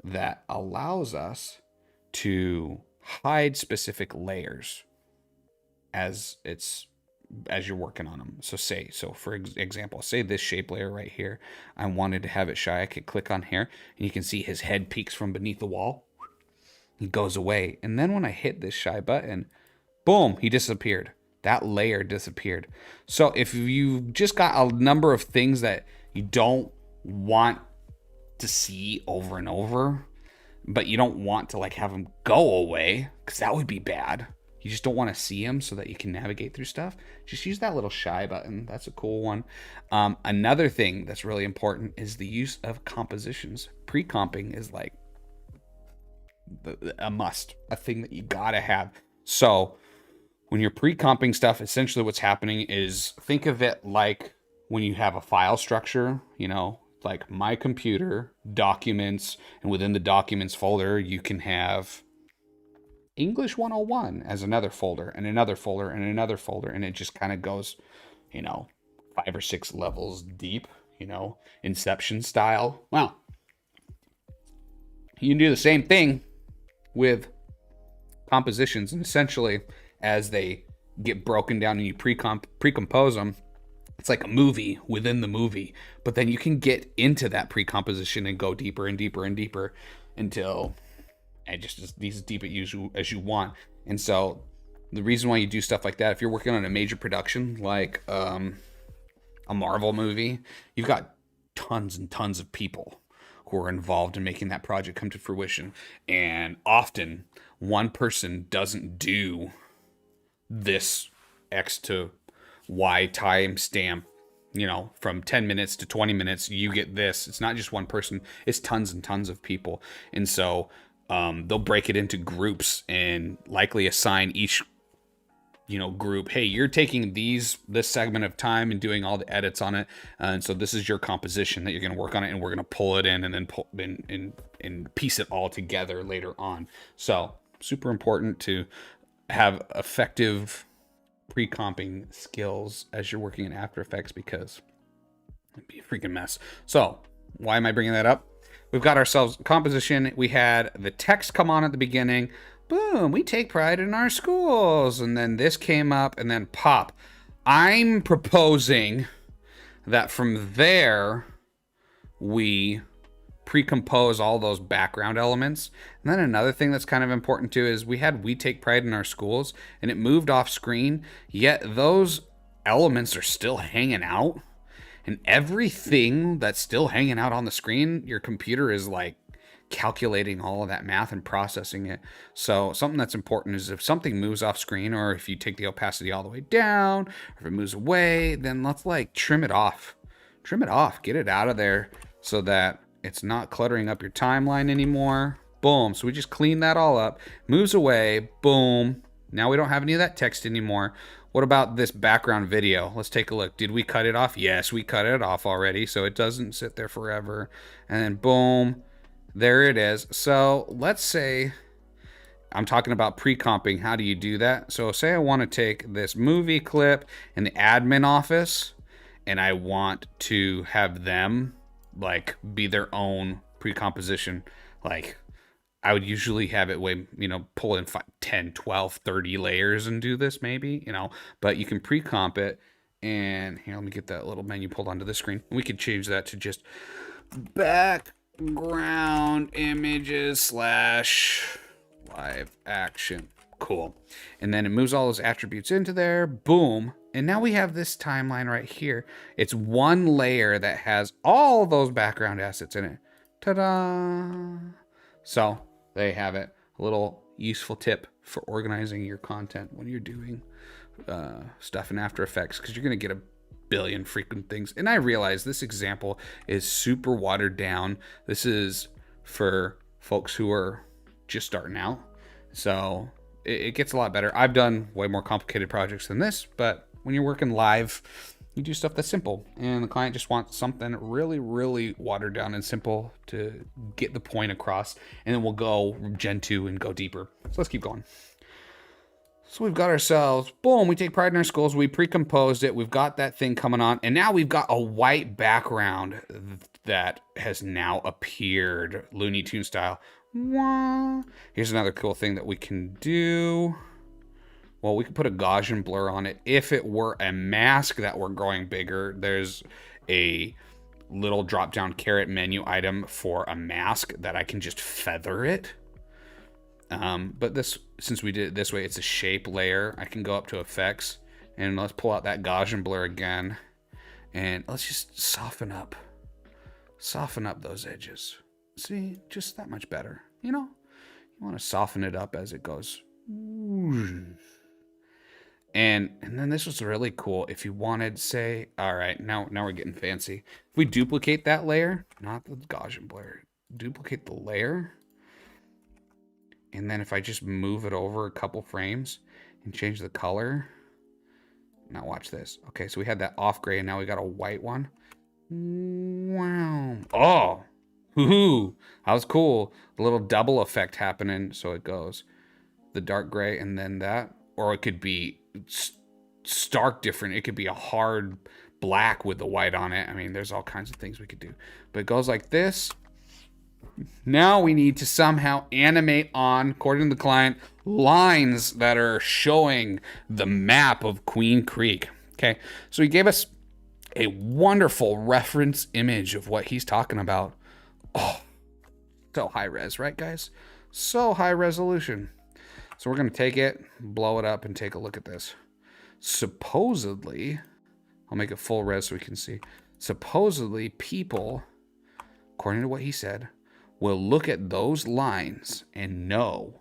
that allows us to hide specific layers as you're working on them. So for example, say this shape layer right here, I wanted to have it shy. I could click on here and you can see his head peeks from beneath the wall. He goes away. And then when I hit this shy button, boom, he disappeared. That layer disappeared. So if you've just got a number of things that you don't want to see over and over, but you don't want to like have them go away, because that would be bad. You just don't want to see them so that you can navigate through stuff. Just use that little shy button. That's a cool one. Another thing that's really important is the use of compositions. Pre-comping is like a must, a thing that you gotta have. So when you're pre-comping stuff, essentially what's happening is, think of it like when you have a file structure, you know, like my computer, documents, and within the documents folder, you can have English 101 as another folder and another folder and another folder. And it just kind of goes, you know, 5 or 6 levels deep, you know, Inception style. Well, you can do the same thing with compositions, and essentially as they get broken down and you pre-compose them, it's like a movie within the movie, but then you can get into that pre-composition and go deeper and deeper and deeper until just as deep as you want. And so the reason why you do stuff like that, if you're working on a major production like a Marvel movie, you've got tons and tons of people who are involved in making that project come to fruition. And often one person doesn't do this X to Y timestamp, you know, from 10 minutes to 20 minutes, you get this. It's not just one person, it's tons and tons of people. And so they'll break it into groups and likely assign each, you know, group, hey, you're taking this segment of time and doing all the edits on it, and so this is your composition that you're going to work on it, and we're going to pull it in and then pull in and piece it all together later on. So super important to have effective pre-comping skills as you're working in After Effects, because it'd be a freaking mess. So why am I bringing that up? We've got ourselves composition. We had the text come on at the beginning. Boom, we take pride in our schools. And then this came up, and then pop. I'm proposing that from there we pre-compose all those background elements. And then another thing that's kind of important too is we take pride in our schools, and it moved off screen, yet those elements are still hanging out. And everything that's still hanging out on the screen, your computer is like calculating all of that math and processing it. So something that's important is if something moves off screen, or if you take the opacity all the way down, or if it moves away, then let's like trim it off, get it out of there so that it's not cluttering up your timeline anymore. Boom. So we just clean that all up, moves away. Boom. Now we don't have any of that text anymore. What about this background video? Let's take a look. Did we cut it off? Yes, we cut it off already, so it doesn't sit there forever. And then boom, there it is. So let's say I'm talking about pre-comping. How do you do that? So say I want to take this movie clip in the admin office, and I want to have them like be their own pre-composition. Like I would usually have it pull in 10, 12, 30 layers and do this maybe, but you can pre-comp it. And here, let me get that little menu pulled onto the screen. We could change that to just background images / live action. Cool. And then it moves all those attributes into there. Boom. And now we have this timeline right here. It's one layer that has all those background assets in it. Ta-da! So there you have it. A little useful tip for organizing your content when you're doing stuff in After Effects, because you're going to get a billion frequent things. And I realize this example is super watered down. This is for folks who are just starting out. So it gets a lot better. I've done way more complicated projects than this, but when you're working live, you do stuff that's simple, and the client just wants something really, really watered down and simple to get the point across, and then we'll go Gen 2 and go deeper. So let's keep going. So we've got ourselves, boom, we take pride in our schools, we pre-composed it, we've got that thing coming on, and now we've got a white background that has now appeared, Looney Tune style. Here's another cool thing that we can do. Well, we could put a Gaussian blur on it. If it were a mask that were growing bigger, there's a little drop-down caret menu item for a mask that I can just feather it. But this, since we did it this way, it's a shape layer. I can go up to effects, and let's pull out that Gaussian blur again, and let's just soften up those edges. See, just that much better. You want to soften it up as it goes. And then this was really cool. If you wanted, say, all right, now we're getting fancy. If we duplicate that layer, not the Gaussian blur, duplicate the layer. And then if I just move it over a couple frames and change the color. Now watch this. Okay, so we had that off gray, and now we got a white one. Wow. Oh, hoo-hoo. That was cool. A little double effect happening. So it goes the dark gray and then that. Or it could be stark different. It could be a hard black with the white on it. I mean, there's all kinds of things we could do. But it goes like this. Now we need to somehow animate on, according to the client, lines that are showing the map of Queen Creek. Okay, so he gave us a wonderful reference image of what he's talking about. Oh, so high res, right, guys? So high resolution. So we're going to take it, blow it up, and take a look at this. Supposedly, I'll make it full res so we can see. Supposedly, people, according to what he said, will look at those lines and know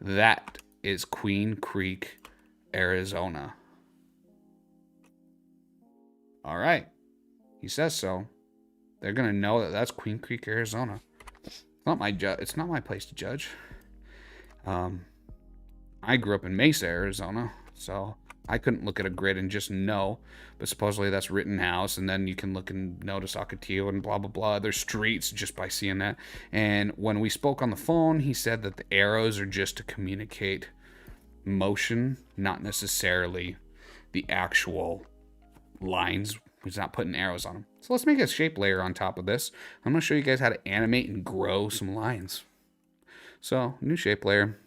that is Queen Creek, Arizona. All right. He says so. They're going to know that that's Queen Creek, Arizona. It's not my place to judge. I grew up in Mesa, Arizona, so I couldn't look at a grid and just know. But supposedly that's Rittenhouse, and then you can look and notice Ocotillo and blah, blah, blah, other streets just by seeing that. And when we spoke on the phone, he said that the arrows are just to communicate motion, not necessarily the actual lines. He's not putting arrows on them. So let's make a shape layer on top of this. I'm going to show you guys how to animate and grow some lines. So, new shape layer.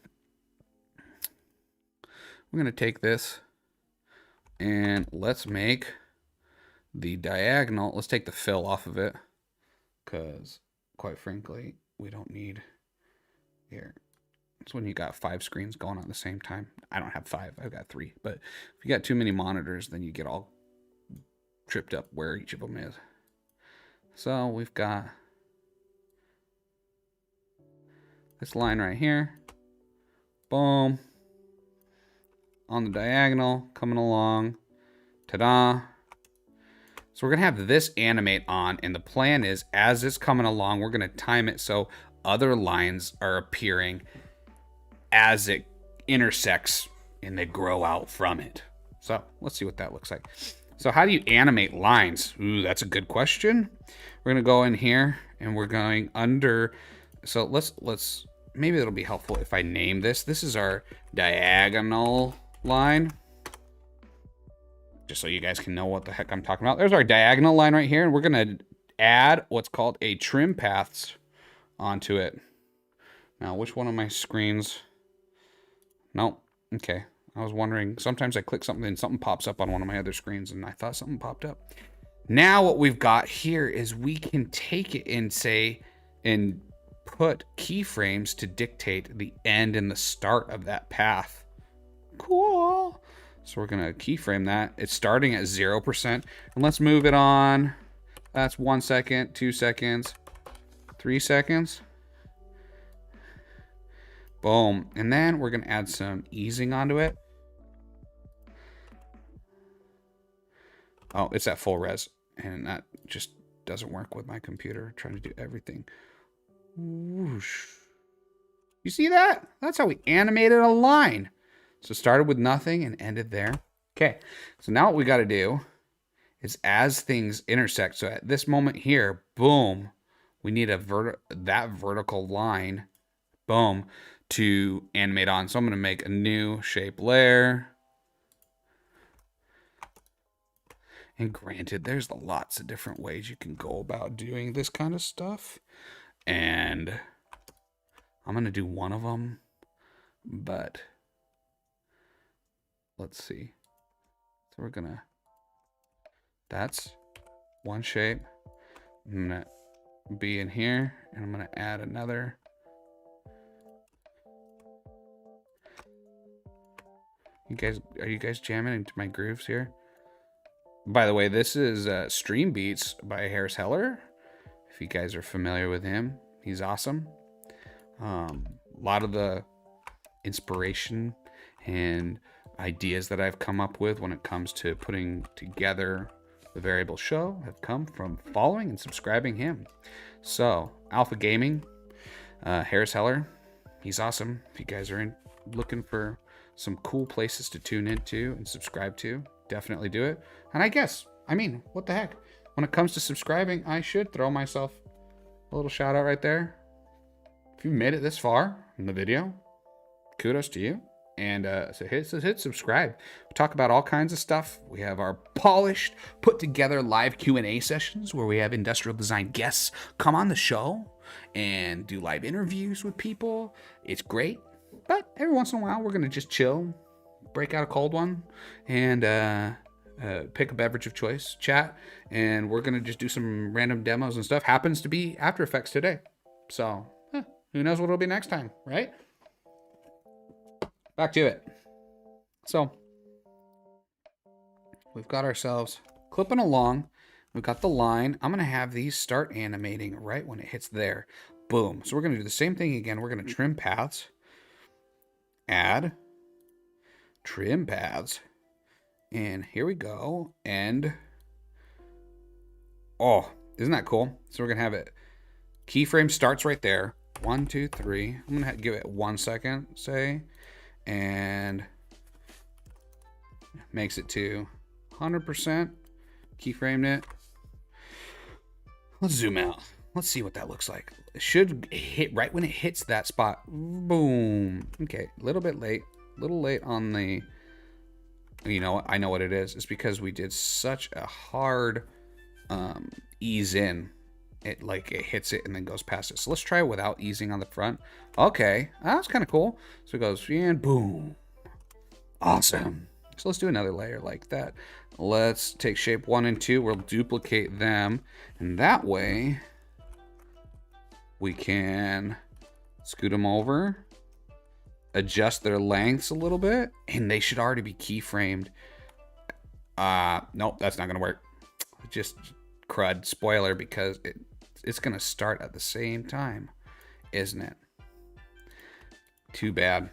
We're going to take this and let's make the diagonal. Let's take the fill off of it because quite frankly, we don't need here. It's when you got 5 screens going on at the same time. I don't have 5, I've got 3. But if you got too many monitors, then you get all tripped up where each of them is. So we've got this line right here. Boom. On the diagonal, coming along. Ta-da. So we're going to have this animate on, and the plan is, as it's coming along, we're going to time it so other lines are appearing as it intersects and they grow out from it. So let's see what that looks like. So how do you animate lines? Ooh, that's a good question. We're going to go in here and we're going under. So let's maybe it'll be helpful if I name this. This is our diagonal line. Just so you guys can know what the heck I'm talking about. There's our diagonal line right here, and we're going to add what's called a trim paths onto it. Now, which one of my screens? Nope. Okay. I was wondering, sometimes I click something and something pops up on one of my other screens, and I thought something popped up. Now what we've got here is we can take it and say, and put keyframes to dictate the end and the start of that path. Cool. So we're going to keyframe that. It's starting at 0%. And let's move it on. That's 1 second, 2 seconds, 3 seconds. Boom. And then we're going to add some easing onto it. Oh, it's at full res. And that just doesn't work with my computer. Trying to do everything. Whoosh. You see that? That's how we animated a line. So started with nothing and ended there. Okay, so now what we got to do is as things intersect. So at this moment here, boom, we need that vertical line, boom, to animate on. So I'm going to make a new shape layer. And granted, there's lots of different ways you can go about doing this kind of stuff. And I'm going to do one of them, but let's see. So we're gonna, that's one shape. I'm gonna be in here and I'm gonna add another. Are you guys jamming into my grooves here? By the way, this is Stream Beats by Harris Heller. If you guys are familiar with him, he's awesome. A lot of the inspiration and ideas that I've come up with when it comes to putting together the variable show have come from following and subscribing him. So Alpha Gaming, Harris Heller, he's awesome. If you guys are looking for some cool places to tune into and subscribe to, definitely do it. And I mean, what the heck? When it comes to subscribing, I should throw myself a little shout out right there. If you made it this far in the video, kudos to you. And so hit subscribe. We talk about all kinds of stuff. We have our polished, put together live Q&A sessions where we have industrial design guests come on the show and do live interviews with people. It's great. But every once in a while, we're going to just chill, break out a cold one, and pick a beverage of choice, chat, and we're going to just do some random demos and stuff. Happens to be After Effects today. So who knows what it'll be next time, right? Back to it. So we've got ourselves clipping along. We've got the line. I'm going to have these start animating right when it hits there. Boom. So we're going to do the same thing again. We're going to trim paths. Add. Trim paths. And here we go. And oh, isn't that cool? So we're going to have it. Keyframe starts right there. 1, 2, 3. I'm going to give it 1 second, say. And makes it to 100%. Keyframed it. Let's zoom out. Let's see what that looks like. It should hit right when it hits that spot. Boom. Okay, a little bit late. A little late on the... You know what? I know what it is. It's because we did such a hard ease in. It hits it and then goes past it. So let's try it without easing on the front. Okay, that's kind of cool. So it goes and boom. Awesome. So let's do another layer like that. Let's take shape 1 and 2. We'll duplicate them. And that way, We can scoot them over, adjust their lengths a little bit, and they should already be keyframed. Nope, that's not gonna work. Just crud. Spoiler, because it's gonna start at the same time, isn't it? Too bad.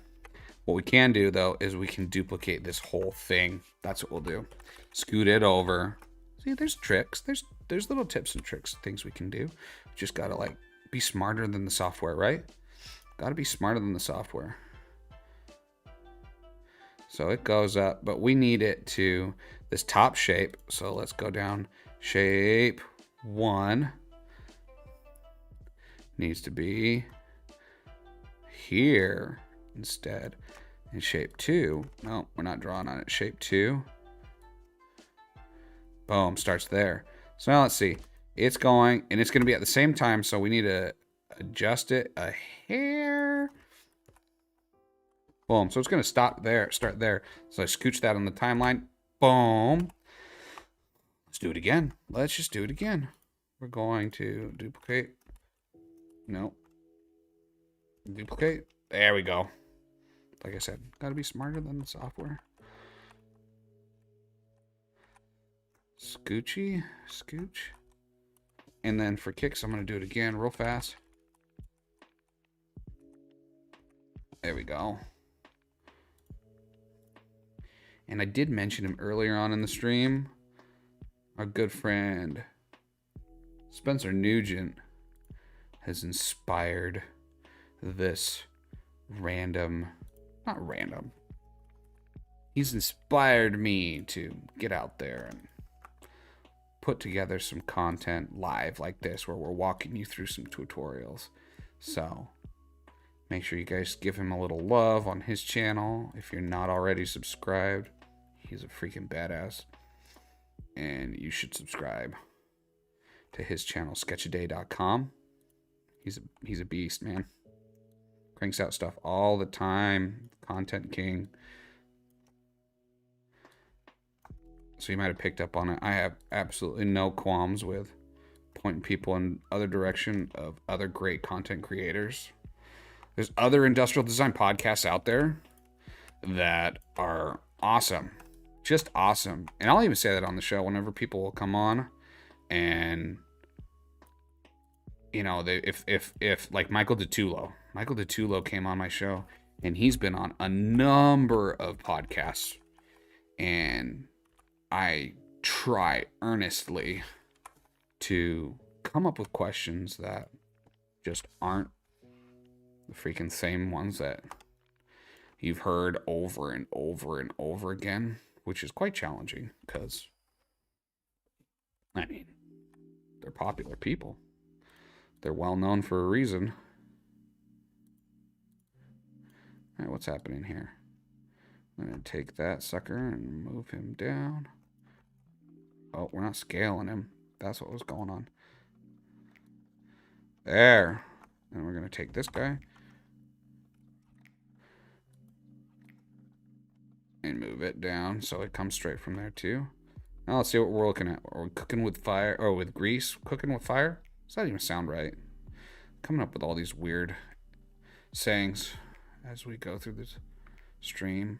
What we can do though is we can duplicate this whole thing. That's what we'll do. Scoot it over. See, there's tricks. There's little tips and tricks, things we can do. Just gotta like be smarter than the software, right? Gotta be smarter than the software. So it goes up, but we need it to this top shape. So let's go down. Shape 1 needs to be here instead. And shape 2, no, we're not drawing on it. Shape 2, boom, starts there. So now let's see. It's going, and it's going to be at the same time, so we need to adjust it a hair. Boom. So it's going to stop there, start there. So I scooch that on the timeline. Boom. Let's do it again. Let's just do it again. We're going to duplicate. No. Duplicate. There we go. Like I said, got to be smarter than the software. Scoochy. Scooch. And then for kicks, I'm going to do it again real fast. There we go. And I did mention him earlier on in the stream. Our good friend Spencer Nugent has inspired this not random. He's inspired me to get out there and put together some content live like this where we're walking you through some tutorials. So make sure you guys give him a little love on his channel. If you're not already subscribed, he's a freaking badass. And you should subscribe to his channel, sketchaday.com. He's a beast, man. Cranks out stuff all the time. Content king. So you might have picked up on it. I have absolutely no qualms with pointing people in other direction of other great content creators. There's other industrial design podcasts out there that are awesome. Just awesome. And I'll even say that on the show whenever people will come on and, you know, if like Michael DeTullo came on my show and he's been on a number of podcasts, and I try earnestly to come up with questions that just aren't the freaking same ones that you've heard over and over and over again, which is quite challenging because, I mean, they're popular people. They're well known for a reason. All right, what's happening here? I'm going to take that sucker and move him down. Oh, we're not scaling him. That's what was going on. There. And we're going to take this guy and move it down so it comes straight from there too. Now let's see what we're looking at. Are we cooking with fire or with grease? Cooking with fire? Does that even sound right? Coming up with all these weird sayings as we go through this stream.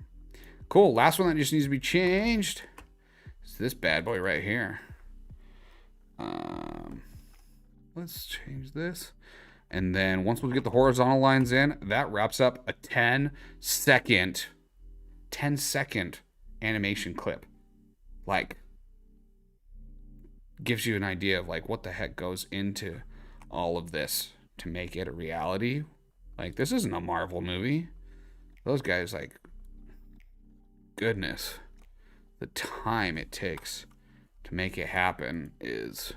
Cool. Last one that just needs to be changed is this bad boy right here. Let's change this. And then once we get the horizontal lines in, that wraps up a 10-second animation clip. Like, gives you an idea of like what the heck goes into all of this to make it a reality. Like, this isn't a Marvel movie. Those guys, like, goodness, the time it takes to make it happen is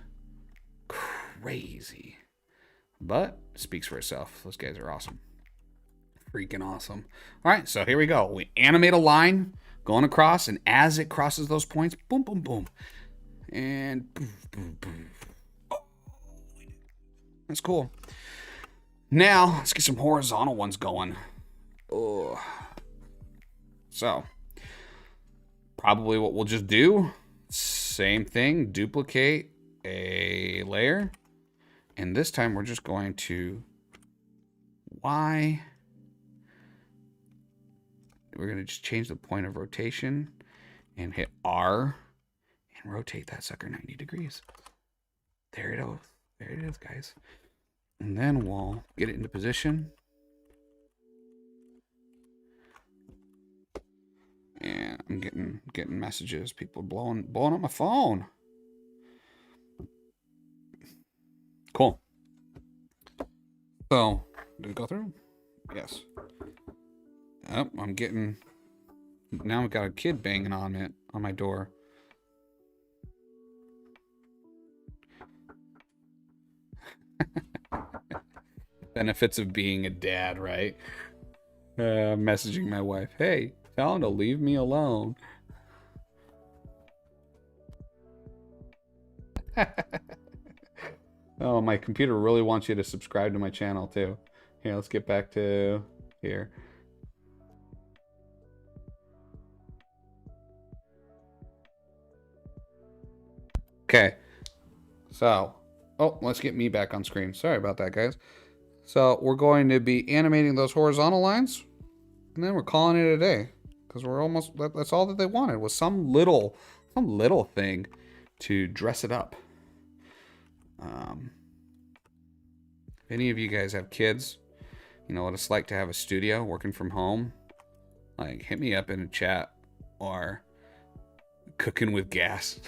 crazy. But it speaks for itself. Those guys are awesome. Freaking awesome. All right, so here we go. We animate a line going across, and as it crosses those points, boom, boom, boom. And boom, boom, boom. Oh, that's cool. Now, let's get some horizontal ones going. Oh. So, probably what we'll just do, same thing, duplicate a layer, And this time we're just going to Y. We're going to just change the point of rotation and hit R and rotate that sucker 90 degrees. There it is. There it is, guys. And then we'll get it into position. And I'm getting messages. People blowing up my phone. Cool. So, did it go through? Yes. Oh, I'm getting... Now I've got a kid banging on my door. Benefits of being a dad, right? Messaging my wife. Hey, tell him to leave me alone. Oh, my computer really wants you to subscribe to my channel too. Here, let's get back to here. Okay. So, oh, let's get me back on screen. Sorry about that, guys. So we're going to be animating those horizontal lines, and then we're calling it a day, because we're almost, that's all that they wanted, was some little thing to dress it up. If any of you guys have kids, you know what it's like to have a studio working from home, like hit me up in a chat or cooking with gas.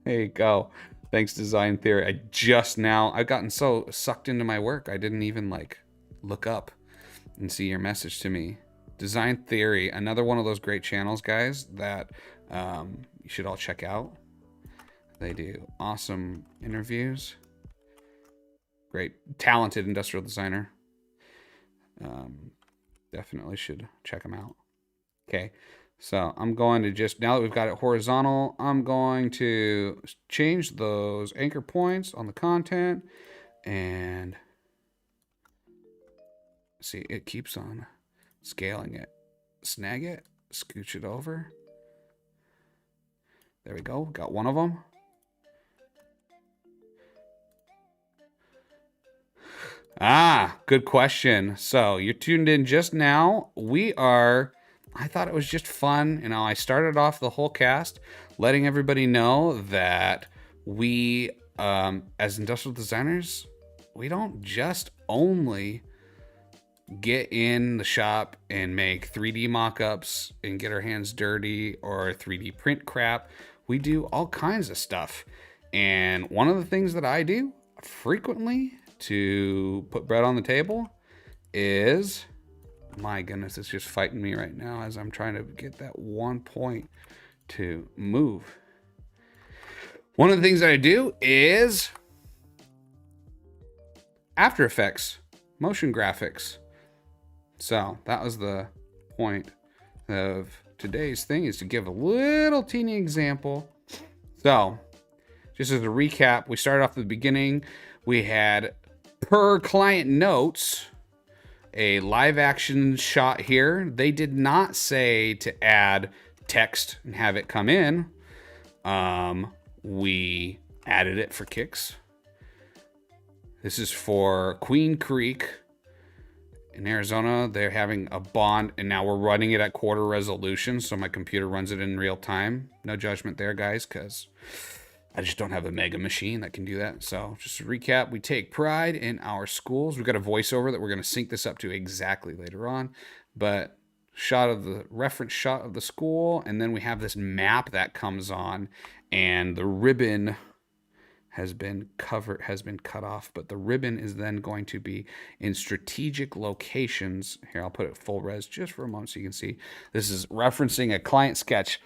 There you go. Thanks, Design Theory. I've gotten so sucked into my work, I didn't even like look up and see your message to me. Design Theory, another one of those great channels, guys, that you should all check out. They do awesome interviews. Great, talented industrial designer. Definitely should check them out. Okay. So I'm going to just, now that we've got it horizontal, I'm going to change those anchor points on the content, and see, it keeps on scaling it. Snag it, scooch it over. There we go, got one of them. Ah, good question. So you're tuned in just now. I thought it was just fun. You know, I started off the whole cast letting everybody know that we, as industrial designers, we don't just only get in the shop and make 3D mock-ups and get our hands dirty or 3D print crap. We do all kinds of stuff. And one of the things that I do frequently to put bread on the table is... My goodness, it's just fighting me right now as I'm trying to get that one point to move. One of the things that I do is After Effects, motion graphics. So that was the point of today's thing, is to give a little teeny example. So just as a recap, we started off at the beginning. We had per client notes, a live action shot here. They did not say to add text and have it come in. We added it for kicks. This is for Queen Creek in Arizona. They're having a bond, and now we're running it at quarter resolution, so my computer runs it in real time. No judgment there, guys, because I just don't have a mega machine that can do that. So just to recap, we take pride in our schools. We've got a voiceover that we're going to sync this up to exactly later on. But shot of the reference shot of the school, and then we have this map that comes on, and the ribbon has been cut off, but the ribbon is then going to be in strategic locations. Here, I'll put it full res just for a moment so you can see. This is referencing a client sketch.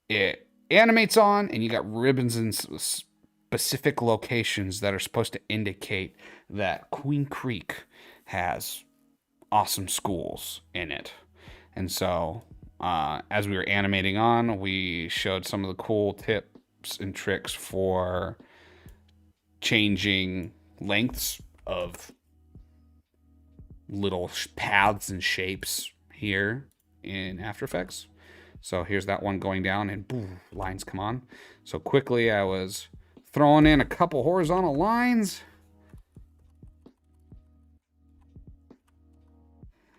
It animates on, and you got ribbons in specific locations that are supposed to indicate that Queen Creek has awesome schools in it. And so as we were animating on, we showed some of the cool tips and tricks for changing lengths of little paths and shapes here in After Effects. So here's that one going down, and boom, lines come on. So quickly I was throwing in a couple horizontal lines.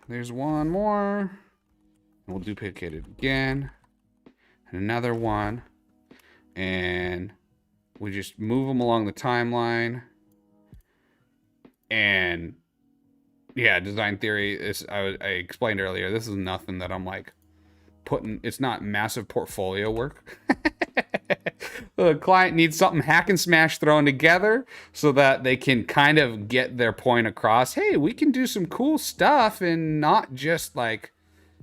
There's one more. We'll duplicate it again. And another one. And we just move them along the timeline. And yeah, design theory is, I explained earlier, this is nothing that I'm like putting, it's not massive portfolio work. The client needs something hack and smash thrown together so that they can kind of get their point across. Hey, we can do some cool stuff and not just like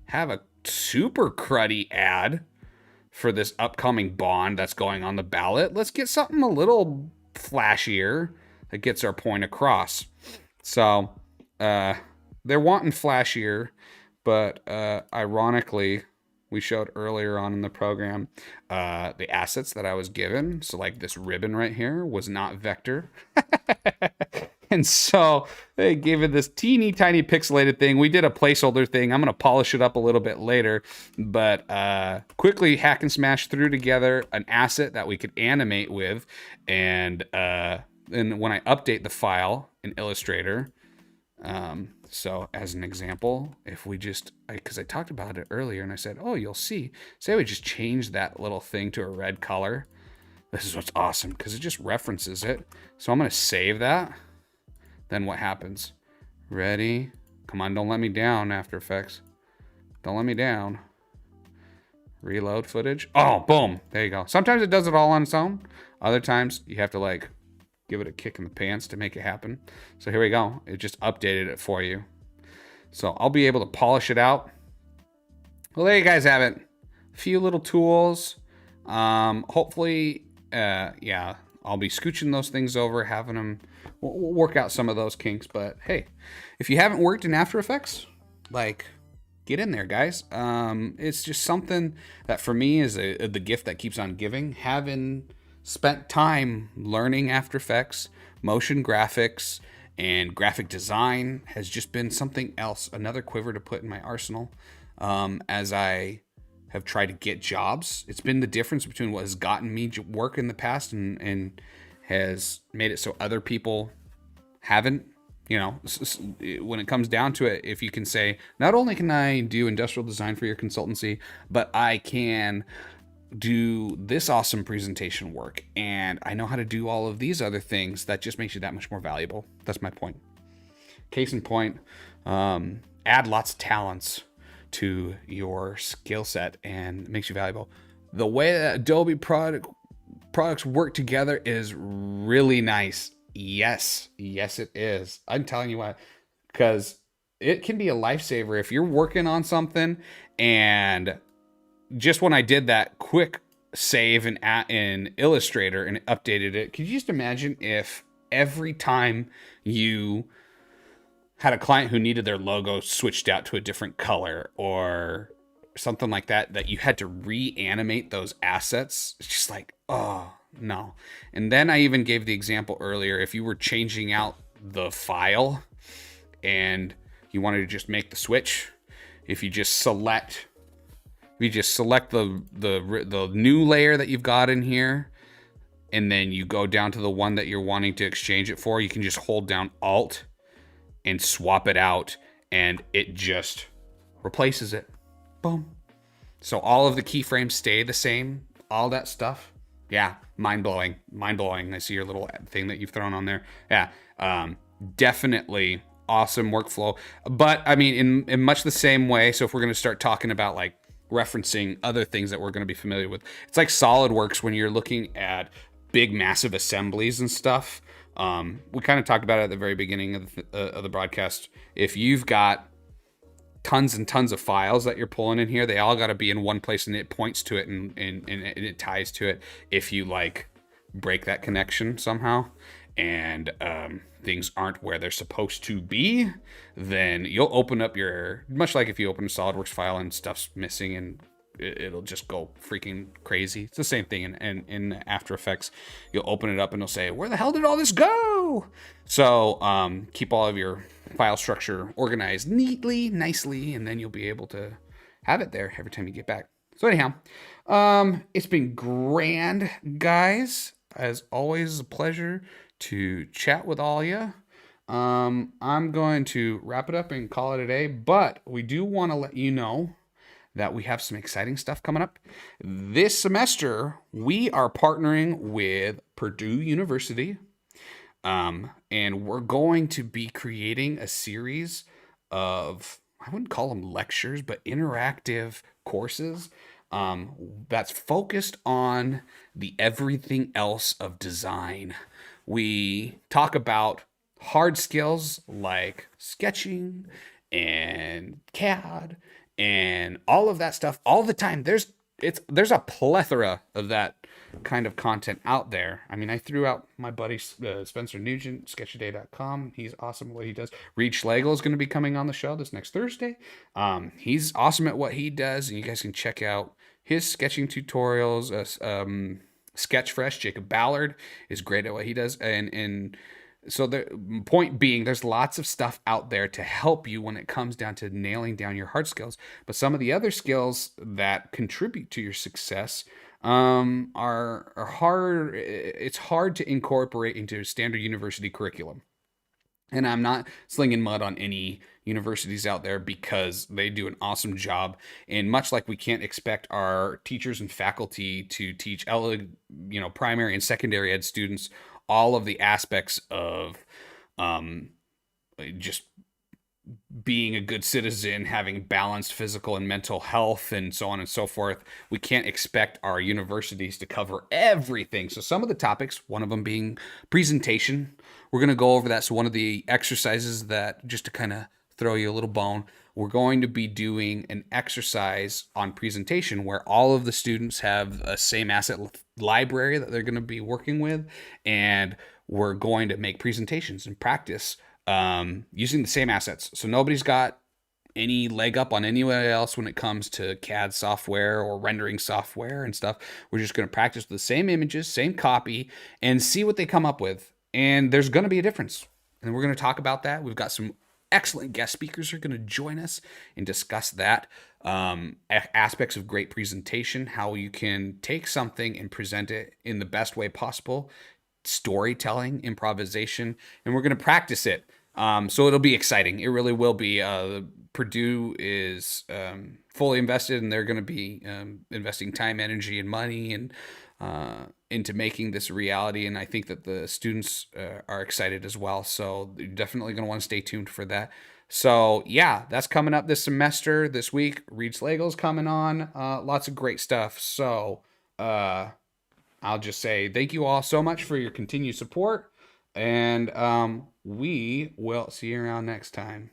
have a super cruddy ad for this upcoming bond that's going on the ballot. Let's get something a little flashier that gets our point across. So they're wanting flashier, but ironically, we showed earlier on in the program the assets that I was given. So like this ribbon right here was not vector. And so they gave it this teeny tiny pixelated thing. We did a placeholder thing. I'm going to polish it up a little bit later, but quickly hack and smash through together an asset that we could animate with. And when I update the file in Illustrator, so as an example, if we just, because I talked about it earlier and I said, oh, you'll see, say we just change that little thing to a red color. This is what's awesome because it just references it. So I'm going to save that. Then what happens? Ready? Come on, don't let me down, After Effects. Don't let me down. Reload footage. Oh, boom. There you go. Sometimes it does it all on its own. Other times you have to like give it a kick in the pants to make it happen. So here we go. It just updated it for you. So I'll be able to polish it out. Well, there you guys have it. A few little tools. Hopefully, yeah, I'll be scooching those things over, having them, we'll work out some of those kinks. But hey, if you haven't worked in After Effects, like, get in there, guys. It's just something that for me is the gift that keeps on giving. Having spent time learning After Effects, motion graphics, and graphic design has just been something else, another quiver to put in my arsenal. As I have tried to get jobs, it's been the difference between what has gotten me work in the past and has made it so other people haven't. You know, when it comes down to it, if you can say, not only can I do industrial design for your consultancy, but I can do this awesome presentation work and I know how to do all of these other things, that just makes you that much more valuable. That's my point. Case in point, add lots of talents to your skill set and it makes you valuable. The way that Adobe products work together is really nice. Yes, it is. I'm telling you what, because it can be a lifesaver if you're working on something. And just when I did that quick save in Illustrator and updated it, could you just imagine if every time you had a client who needed their logo switched out to a different color or something like that, that you had to reanimate those assets? It's just like, oh, no. And then I even gave the example earlier, if you were changing out the file and you wanted to just make the switch, if you just select the new layer that you've got in here, and then you go down to the one that you're wanting to exchange it for, you can just hold down Alt and swap it out, and it just replaces it. Boom. So all of the keyframes stay the same, all that stuff. Yeah, mind-blowing. I see your little thing that you've thrown on there. Yeah, definitely awesome workflow. But, I mean, in much the same way, so if we're going to start talking about, like, referencing other things that we're going to be familiar with, it's like SolidWorks when you're looking at big, massive assemblies and stuff. We kind of talked about it at the very beginning of the broadcast. If you've got tons and tons of files that you're pulling in here, they all got to be in one place, and it points to it and it ties to it. If you like break that connection somehow and things aren't where they're supposed to be, then you'll open up much like if you open a SolidWorks file and stuff's missing and it'll just go freaking crazy. It's the same thing in After Effects. You'll open it up and it'll say, where the hell did all this go? So keep all of your file structure organized neatly, nicely, and then you'll be able to have it there every time you get back. So anyhow, it's been grand, guys. as always, a pleasure to chat with all of you. I'm going to wrap it up and call it a day, but we do want to let you know that we have some exciting stuff coming up. This semester, we are partnering with Purdue University, and we're going to be creating a series of, I wouldn't call them lectures, but interactive courses that's focused on the everything else of design. We talk about hard skills like sketching and CAD and all of that stuff all the time. There's a plethora of that kind of content out there. I mean, I threw out my buddy Spencer Nugent, sketchaday.com. He's awesome at what he does. Reed Schlegel is going to be coming on the show this next Thursday. He's awesome at what he does, and you guys can check out his sketching tutorials. Sketchfresh, Jacob Ballard is great at what he does, and so the point being, there's lots of stuff out there to help you when it comes down to nailing down your hard skills. But some of the other skills that contribute to your success are hard. It's hard to incorporate into a standard university curriculum. And I'm not slinging mud on any universities out there because they do an awesome job. And much like we can't expect our teachers and faculty to teach, primary and secondary ed students all of the aspects of just being a good citizen, having balanced physical and mental health, and so on and so forth. We can't expect our universities to cover everything. So some of the topics, one of them being presentation, we're going to go over that. So one of the exercises that, just to kind of throw you a little bone, we're going to be doing an exercise on presentation where all of the students have a same asset library that they're going to be working with, and we're going to make presentations and practice using the same assets. So nobody's got any leg up on anyone else when it comes to CAD software or rendering software and stuff. We're just going to practice with the same images, same copy, and see what they come up with. And there's going to be a difference. And we're going to talk about that. We've got some excellent guest speakers who are going to join us and discuss that. Aspects of great presentation, how you can take something and present it in the best way possible, storytelling, improvisation, and we're going to practice it. So it'll be exciting. It really will be. Purdue is fully invested, and they're going to be investing time, energy, and money and into making this a reality. And I think that the students are excited as well. So you're definitely going to want to stay tuned for that. So yeah, that's coming up this semester, this week. Reed Schlegel's coming on. Lots of great stuff. So I'll just say thank you all so much for your continued support. And we will see you around next time.